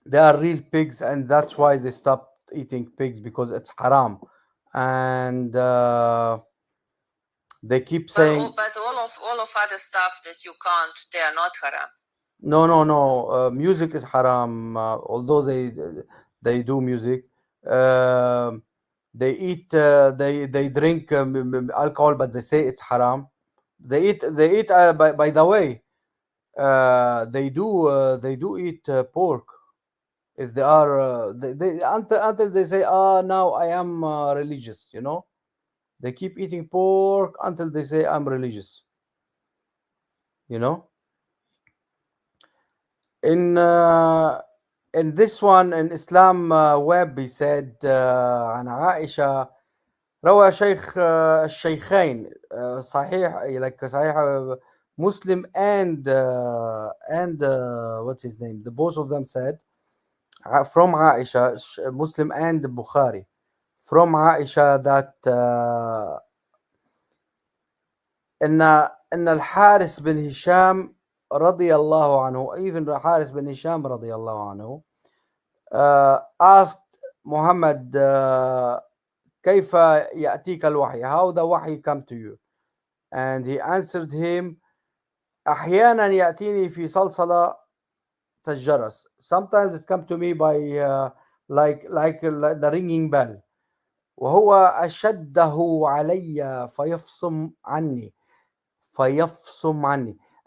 they are real pigs, and that's why they stopped eating pigs, because it's haram. And they keep saying, but all of other stuff that you can't, they are not haram. no, no, no. Music is haram. Although they do music, they eat. They drink alcohol, but they say it's haram. They eat. By the way, they do eat pork. If they are they until they say, ah, now I am religious. They keep eating pork until they say I'm religious. You know. In this one in Islam web, he said عن عائشة. روى شيخ الشيخين صحيح, like صحيح Muslim and what's his name, the both of them said from Aisha, Muslim and Bukhari, from Aisha, that إن الحارث بن هشام رضي الله عنه, even Haris bin Hisham رضي الله عنه, asked Muhammad, كيف يأتيك الوحي, how the wahi come to you? And he answered him, أحيانا يأتيني في صلصلة الجرس, sometimes it come to me by like the ringing bell, وهو أشده علي فيفصم عني,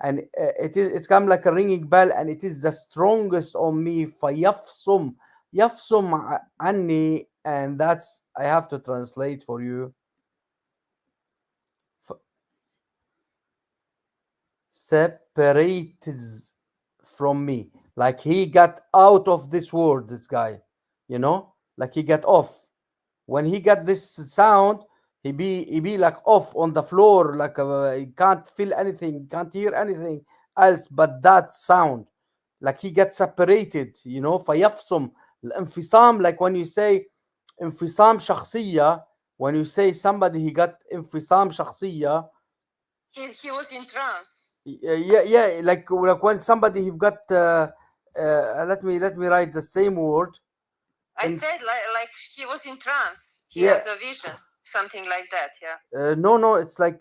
and it's come like a ringing bell, and it is the strongest on me, فيفصم عني, and that's, I have to translate for you, separates from me, like he got out of this world, this guy, like he got off. When he got this sound, he be like off on the floor, like he can't feel anything, can't hear anything else but that sound, like he gets separated, فيفصم. الانفصام, like when you say انفصام شخصية, when you say somebody he got انفصام شخصية, he was in trance. yeah, like when somebody he got let me write the same word. I said like he was in trance. He Yeah. has a vision, something like that. Yeah. No, it's like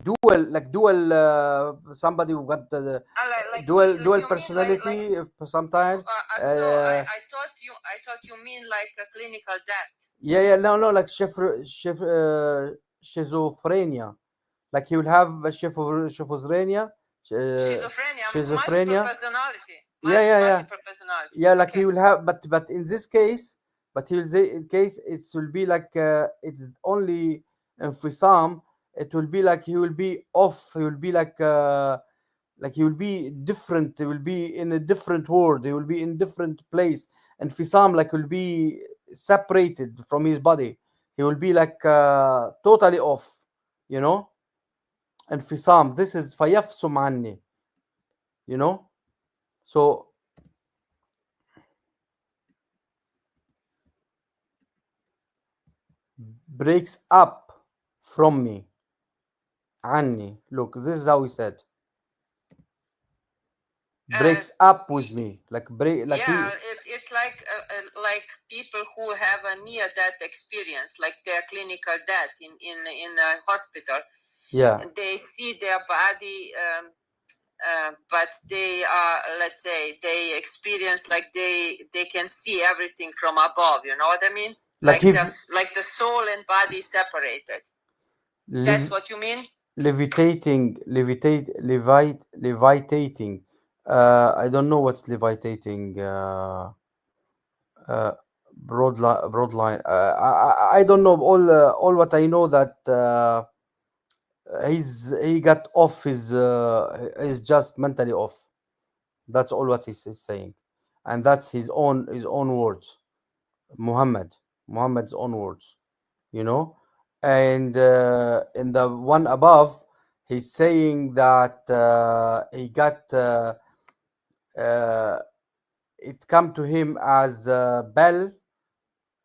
dual somebody who got the Like dual you mean personality sometimes. so I thought you mean like a clinical death. Yeah, no, like schizophrenia, like he will have schizophrenia. Multiple personality. Multiple personality. Yeah, like he will have, but in this case, but he will say in case it will be like it's only infisam. It will be like he will be off. He will be like he will be different. He will be in a different world. He will be in different place. And fisam, like, will be separated from his body. He will be like totally off. And fisam. This is fayafsum anni. So breaks up from me. Anni. Look, this is how he said. Breaks up with me. Like break. Like yeah, it's like people who have a near-death experience, like their clinical death in a hospital. Yeah. And they see their body, but they are, let's say, they experience like they can see everything from above. You know what I mean? Like the soul and body separated. That's what you mean? Levitating. I don't know what's levitating. Broad line. I don't know. All what I know that he got off his is just mentally off. That's all what he's saying, and that's his own words. Muhammad's own words. And in the one above, he's saying that he got it come to him as a bell,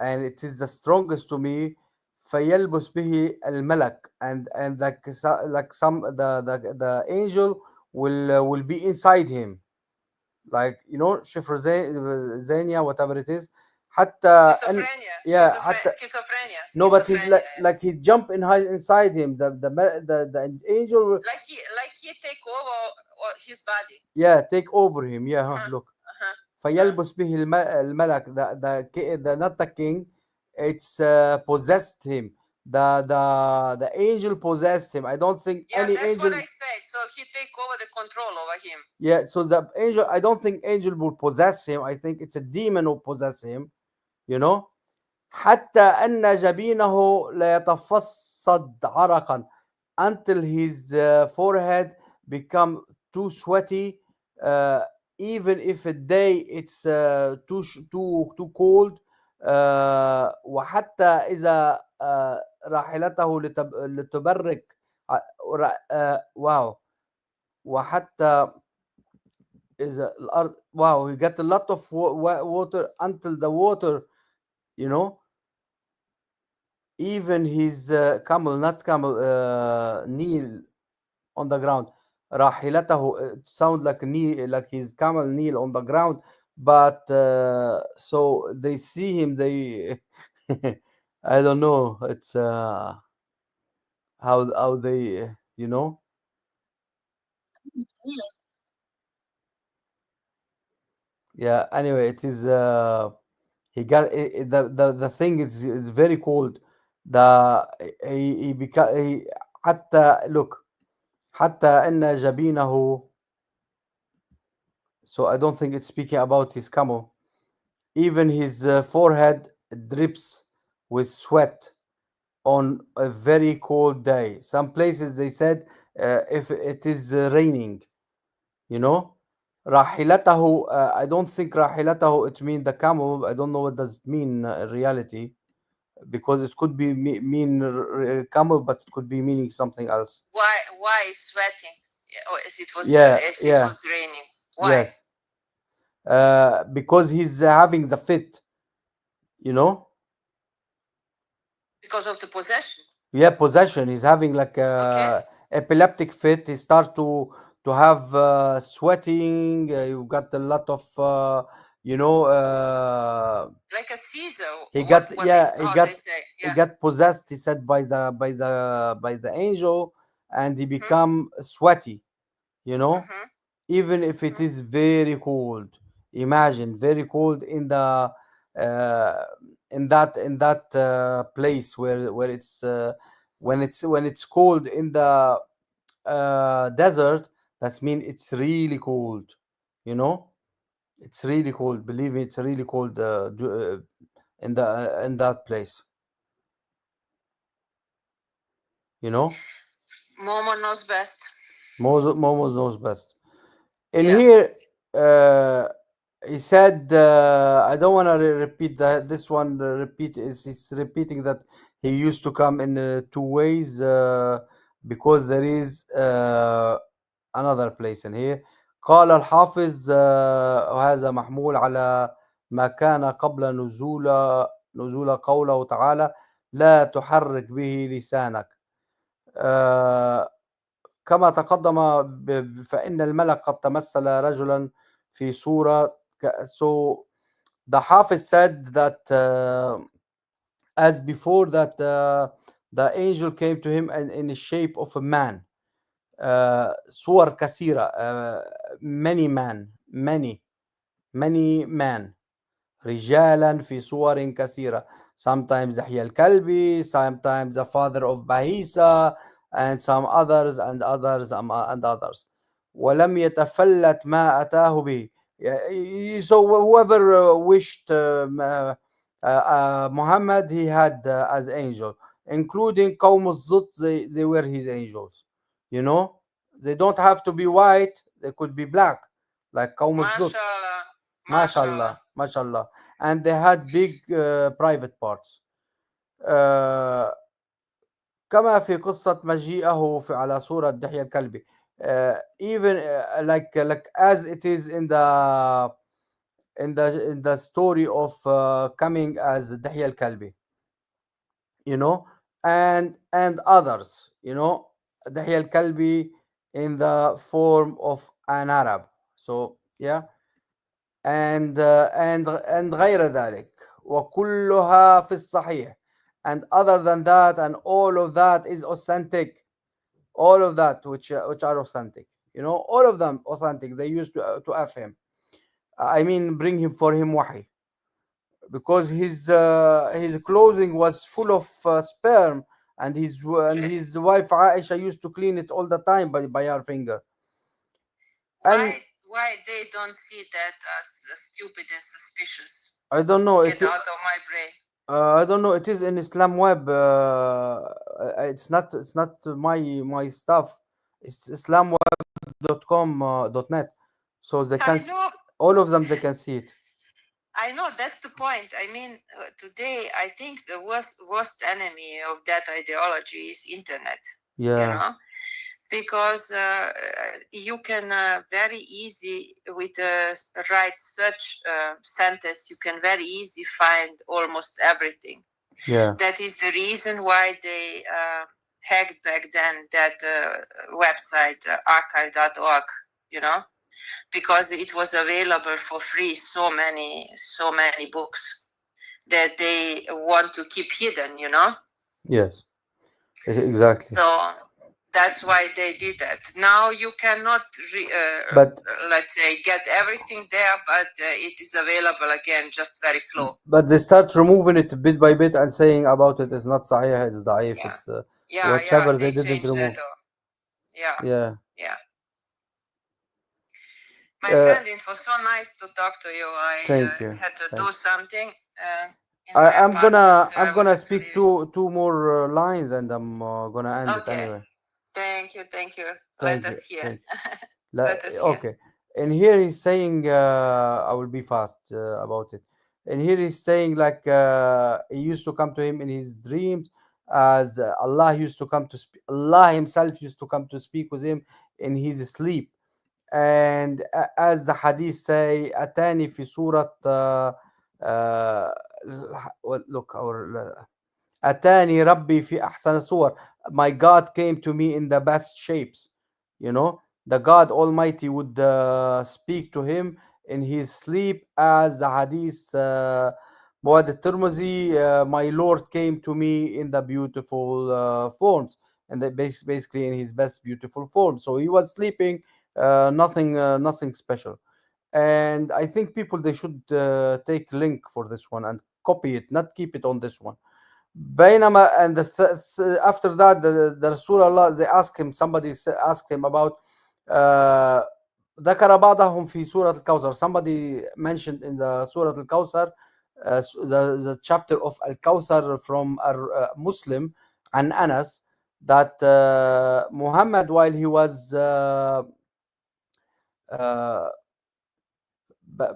and it is the strongest to me. فيلبس به الملك, and like like some the angel will be inside him, like you know schizophrenia, whatever it is. حتى and Schizophrenia. yeah, حتى Schizophrenia. no, but he Schizophrenia. like he jump inside him. The angel will, Like he take over his body. yeah, take over him. Yeah, huh, Uh-huh. look. Uh-huh. فيلبس به الملك, the not the king, it's possessed him. The angel possessed him. I don't think Yeah, any that's what angel. I say. So he take over the control over him. Yeah, so the angel, I don't think angel will possess him. I think it's a demon who possess him, you know. حتى أن جبينه لا يتفصد عرقا, until his forehead become too sweaty, uh, even if a day it's too cold. وحتى إذا راحلته لتبرك, واو. وحتى إذا الأرض, wow, he got a lot of water, until the water, you know, even his camel, not camel, kneel on the ground. راحلته, it sound like kneel, like his camel kneel on the ground, but so they see him, they I don't know, it's how they, you know. Yeah, anyway, it is he got the thing is very cold. The he become he, حتى look, حتى أن جبينه. So I don't think it's speaking about his camel. Even his forehead drips with sweat on a very cold day. Some places they said if it is raining, you know. راحلته, I don't think راحلته it mean the camel. I don't know what does it mean in reality, because it could be mean camel, but it could be meaning something else. Why is sweating? Or Yeah, as it yeah, was raining. Why? yes. Because he's having the fit, you know. Because of the possession. Yeah, possession. He's having like Okay. epileptic fit. He start to have sweating. You got a lot of you know. Like a seizure. He What got, what they yeah, how they say. he Yeah. got possessed. He said by the angel, and he Mm-hmm. become sweaty. You know, Mm-hmm. even if it Mm-hmm. is very cold. Imagine very cold in the uh, in that place where it's when it's cold in the desert. That means it's really cold, you know. It's really cold, believe me, it's really cold in that place, you know. Momo knows best. Momo knows best. In Yeah. here, uh, he said, I don't want to repeat this one. Repeat is he's repeating that he used to come in two ways, because there is another place in here. قال الحافظ وهذا محمول على ما كان قبل نزول قوله تعالى لا تحرك به لسانك. آه، كما تقدم فإن الملك قد تمثل رجلا في صورة so the Hafiz said that as before that the angel came to him in the shape of a man. صور كثيرة, many man, many man, رجالا في صور كثيرة. Sometimes يحيى الكلبي, sometimes the father of Bahisa, and some others and others and others. ولم يتفلت ما أتاه به. So whoever wished Muhammad, he had as angel, including قوم الزط, they were his angels. You know, they don't have to be white, they could be black, like قوم الزط. Mashallah. MashaAllah, Mashallah. MashaAllah. And they had big private parts. uh, كما في قصة مجيئه على صورة دحية الكلبي. Even like as it is in the in the story of coming as Dahya al-Kalbi, you know, and others, you know, Dahya al-Kalbi in the form of an Arab. So yeah, and غير ذلك وكلها في الصحيح, and other than that, and all of that is authentic, all of that which are authentic, you know, all of them authentic. They used to f him, I mean bring him for him wahi, because his clothing was full of sperm, and his wife Aisha used to clean it all the time by her finger. And Why they don't see that as stupid and suspicious? I don't know, Get out of my brain. I don't know. It is in Islam Web. It's not my stuff. It's islamweb.com .net. So they can I know. all of them. They can see it. I know, that's the point. I mean, today I think the worst enemy of that ideology is internet. Yeah. You know, because you can very easy with the right search sentence, you can very easy find almost everything. Yeah. That is the reason why they hacked back then that website archive.org. You know, because it was available for free, so many books that they want to keep hidden, you know. Yes. Exactly. So that's why they did that. Now you cannot But let's say get everything there, but it is available again, just very slow. but they start removing it bit by bit and saying about it is not sahih, it's da'if, Yeah. it's Yeah, whatever they didn't changed remove. that. Yeah. Yeah. Yeah. My friend, it was so nice to talk to you. I Thank you. had to Thank do you. something in my I'm apartment, so I will gonna have to speak leave. two more lines, and I'm gonna end it Okay. anyway. Thank you. Let Thank you. us hear. Thank you. Let us hear. Okay. And here he's saying, I will be fast about it. And here he's saying like he used to come to him in his dreams, as Allah used to come to Allah Himself used to come to speak with him in his sleep. And as the hadith say, atani fi surat uh, look, or atani rabbi fi ahsan suwar, my God came to me in the best shapes, you know, the God Almighty would speak to him in his sleep, as the hadith Muad al-Tirmizi, my Lord came to me in the beautiful forms, and basically in his best beautiful form. So he was sleeping, nothing special. And I think people, they should take link for this one and copy it, not keep it on this one. بينما, and after that the Rasul Allah, they ask him, somebody asked him about uh, ذكر بعضهم في سورة الكوثر, somebody mentioned in the Surah Al-Kawthar, the chapter of Al-Kawthar from a Muslim, and Anas, that Muhammad, while he was uh,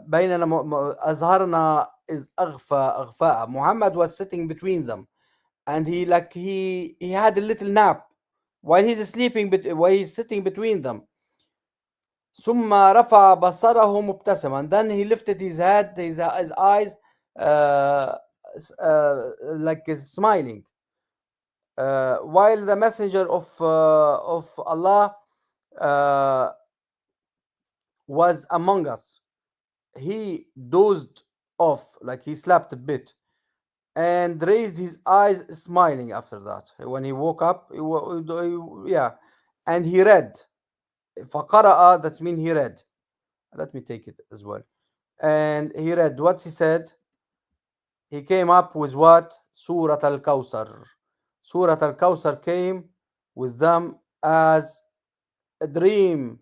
بيننا أظهرنا إذ أغفاء, Muhammad was sitting between them, and he had a little nap while he's sleeping, while he's sitting between them. ثم رفع بصره مبتسما, then he lifted his head, his eyes, uh, like smiling, while the messenger of Allah uh, was among us. He dozed off, like he slept a bit, and raised his eyes smiling after that. When he woke up, yeah, and he read. فقرأ, that means he read. Let me take it as well. And he read. What he said? He came up with what? Surah Al-Kawthar. Surah Al-Kawthar came with them as a dream.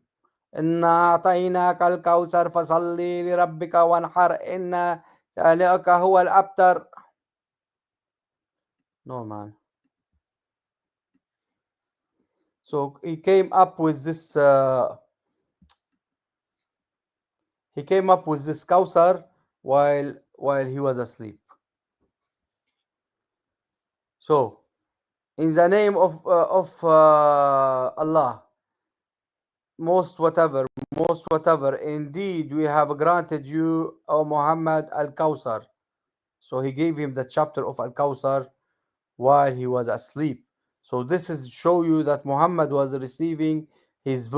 إنا أعطيناك الكوثر فصل لربك وانحر إن شانئك هو الأبتر. No, man. So he came up with this. He came up with this Kawthar while he was asleep. So, in the name of Allah, most whatever. Indeed, we have granted you, O Muhammad, Al Kawthar. So he gave him the chapter of Al Kawthar while he was asleep. So this is show you that Muhammad was receiving his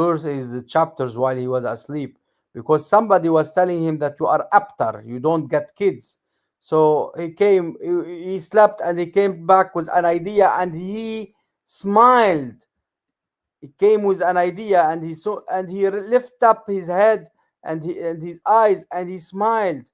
chapters while he was asleep, because somebody was telling him that you are abtar, you don't get kids. So he slept and he came back with an idea and he smiled. He came with an idea and he saw and he lifted up his head and his eyes and he smiled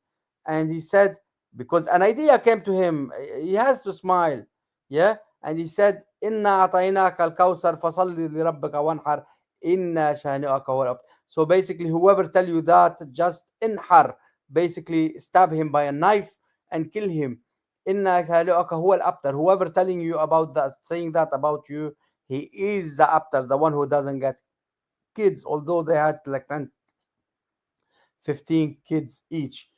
and he said, because an idea came to him, he has to smile. Yeah. And he said, inna atainaka al-kawsar fasalli li rabbika wanhar inna shani'aka huwa al-abtar. So basically, whoever tell you that, just inhar, basically stab him by a knife and kill him. Inna shani'aka huwa al-abtar. Whoever telling you about that, saying that about you, he is the abtar, the one who doesn't get kids, although they had like 10, 15 kids each.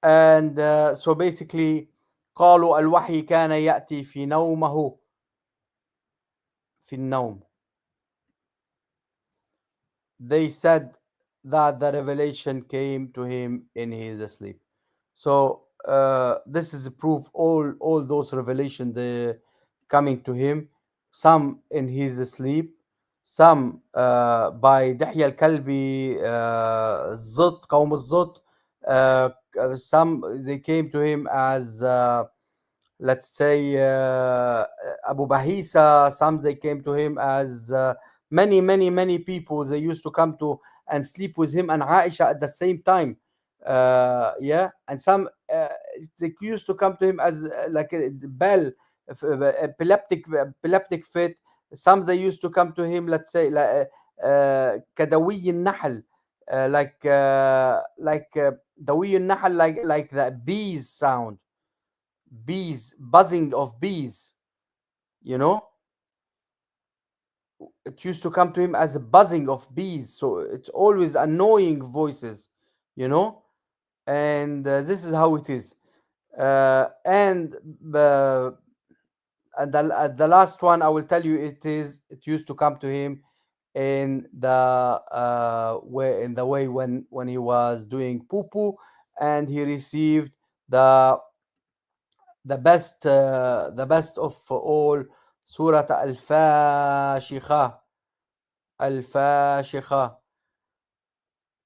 And so basically, قالوا الوحي كان يأتي في نومه في النوم. They said that the revelation came to him in his sleep. So this is proof all those revelations coming to him, some in his sleep, some by دحية الكلبي الزط قوم الزط. Some they came to him as let's say Abu Bahisa. Some they came to him as many people. They used to come to and sleep with him and Aisha at the same time. Yeah, and some they used to come to him as like a bell, epileptic fit. Some they used to come to him, let's say, like كدوي النحل, like دوي النحل, like the bees sound, bees, buzzing of bees, you know. It used to come to him as a buzzing of bees, so it's always annoying voices, you know. And this is how it is. And the last one I will tell you, it used to come to him in the way when he was doing poo poo, and he received the the best of all, Surah Al-Fashikha.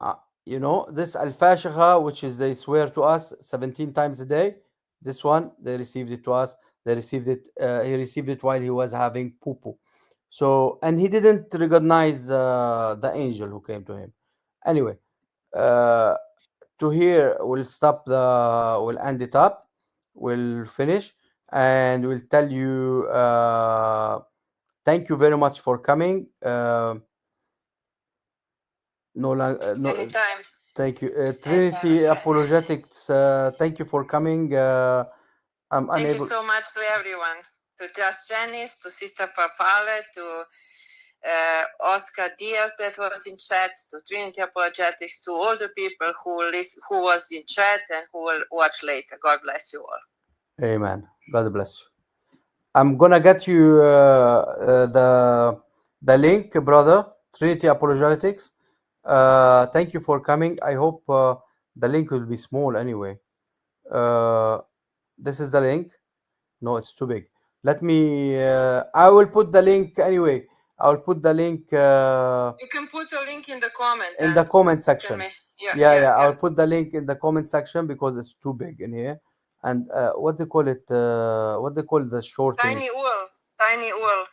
Uh, you know, this Al-Fashikha, which is they swear to us 17 times a day. This one, they received it to us. They received it. He received it while he was having poo poo. So, and he didn't recognize the angel who came to him. Anyway, uh, to here we'll end it up, we'll finish, and we'll tell you thank you very much for coming. No, Anytime. thank you, Anytime, Trinity my friend. Apologetics. Thank you for coming. I'm Thank you unable. so much to everyone, to Just Janice, to Sister Farfalle, to Oscar Diaz that was in chat, to Trinity Apologetics, to all the people who was in chat and who will watch later. God bless you all. Amen. God bless you. I'm gonna get you the link, brother. Trinity Apologetics. Thank you for coming. I hope the link will be small anyway. This is the link. No, it's too big. Let me. I will put the link anyway. I will put the link You can put a link in the comment. in the comment section. Yeah. I'll put the link in the comment section because it's too big in here. And what they call it? What they call the shortening? Tiny URL. Tiny URL.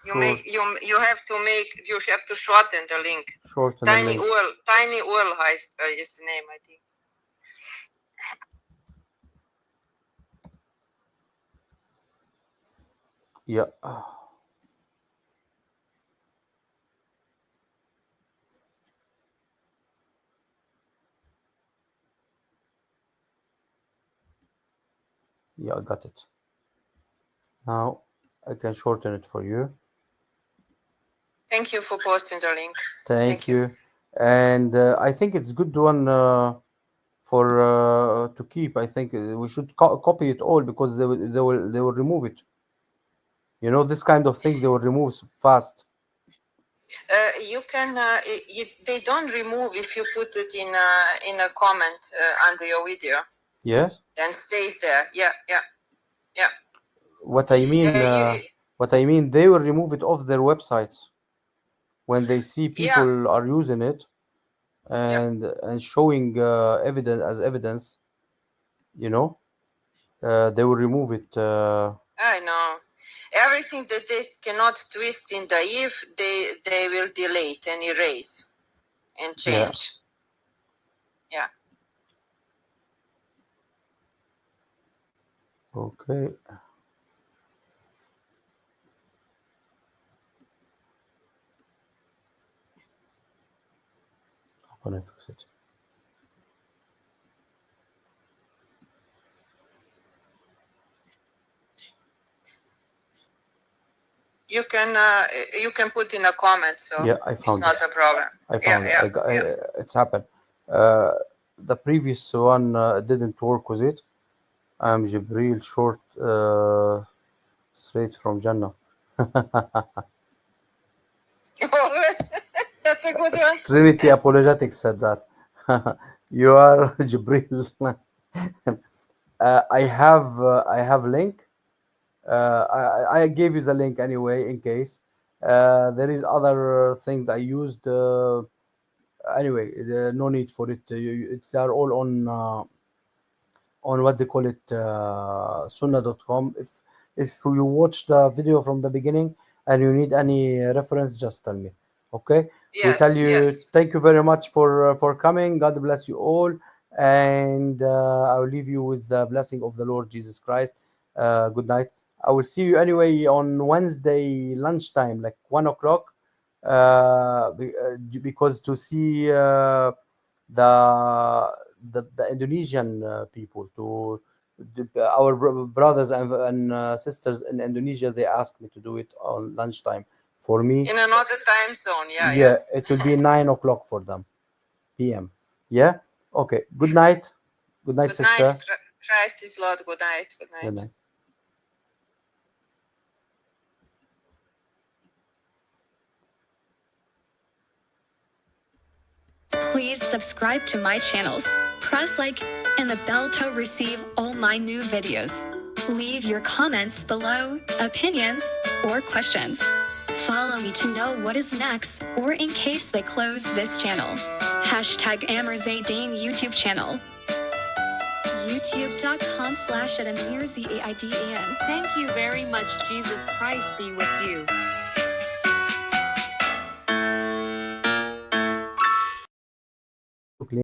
You have to shorten the link. Shorten Tiny the link. URL. Tiny URL is the name, I think. Yeah. Yeah, I got it. Now I can shorten it for you. Thank you for posting the link. Thank you. And I think it's good one for to keep. I think we should copy it all because they will remove it. You know, this kind of thing they will remove fast. You can. They don't remove if you put it in a comment under your video. Yes. Then stays there. Yeah. What I mean, they will remove it off their websites when they see people are using it and showing evidence. You know, they will remove it. I know. Everything that they cannot twist in the if, they will delete and erase and change. Yeah. Okay. How can I fix it? You can put in a comment, so Yeah, I found it's not a problem. I found it. It's happened. The previous one didn't work with it. I'm Jibril Short, straight from Jannah. That's a good one. Trinity Apologetics said that. You are Jibril. I have link. I gave you the link anyway in case. There is other things I used. Anyway, no need for it. They are all on what they call it, sunnah.com. If you watch the video from the beginning and you need any reference, just tell me. Okay. We tell you thank you very much for coming. God bless you all, and I will leave you with the blessing of the Lord Jesus Christ. Good night. I will see you anyway on Wednesday lunchtime, like 1 o'clock, because to see the Indonesian people, to our brothers and sisters in Indonesia. They asked me to do it on lunchtime. For me, in another time zone. yeah, it will be 9 o'clock for them, p.m. Yeah. Okay. Good night. Good night, Good sister. night. Christ is Lord. Good night. Good night. Good night. Please subscribe to my channels, press like and the bell to receive all my new videos. Leave your comments below, opinions, or questions. Follow me to know what is next, or in case they close this channel. Hashtag Amir Zaidain YouTube channel. YouTube.com/@AmirZaidan. Thank you very much. Jesus Christ be with you.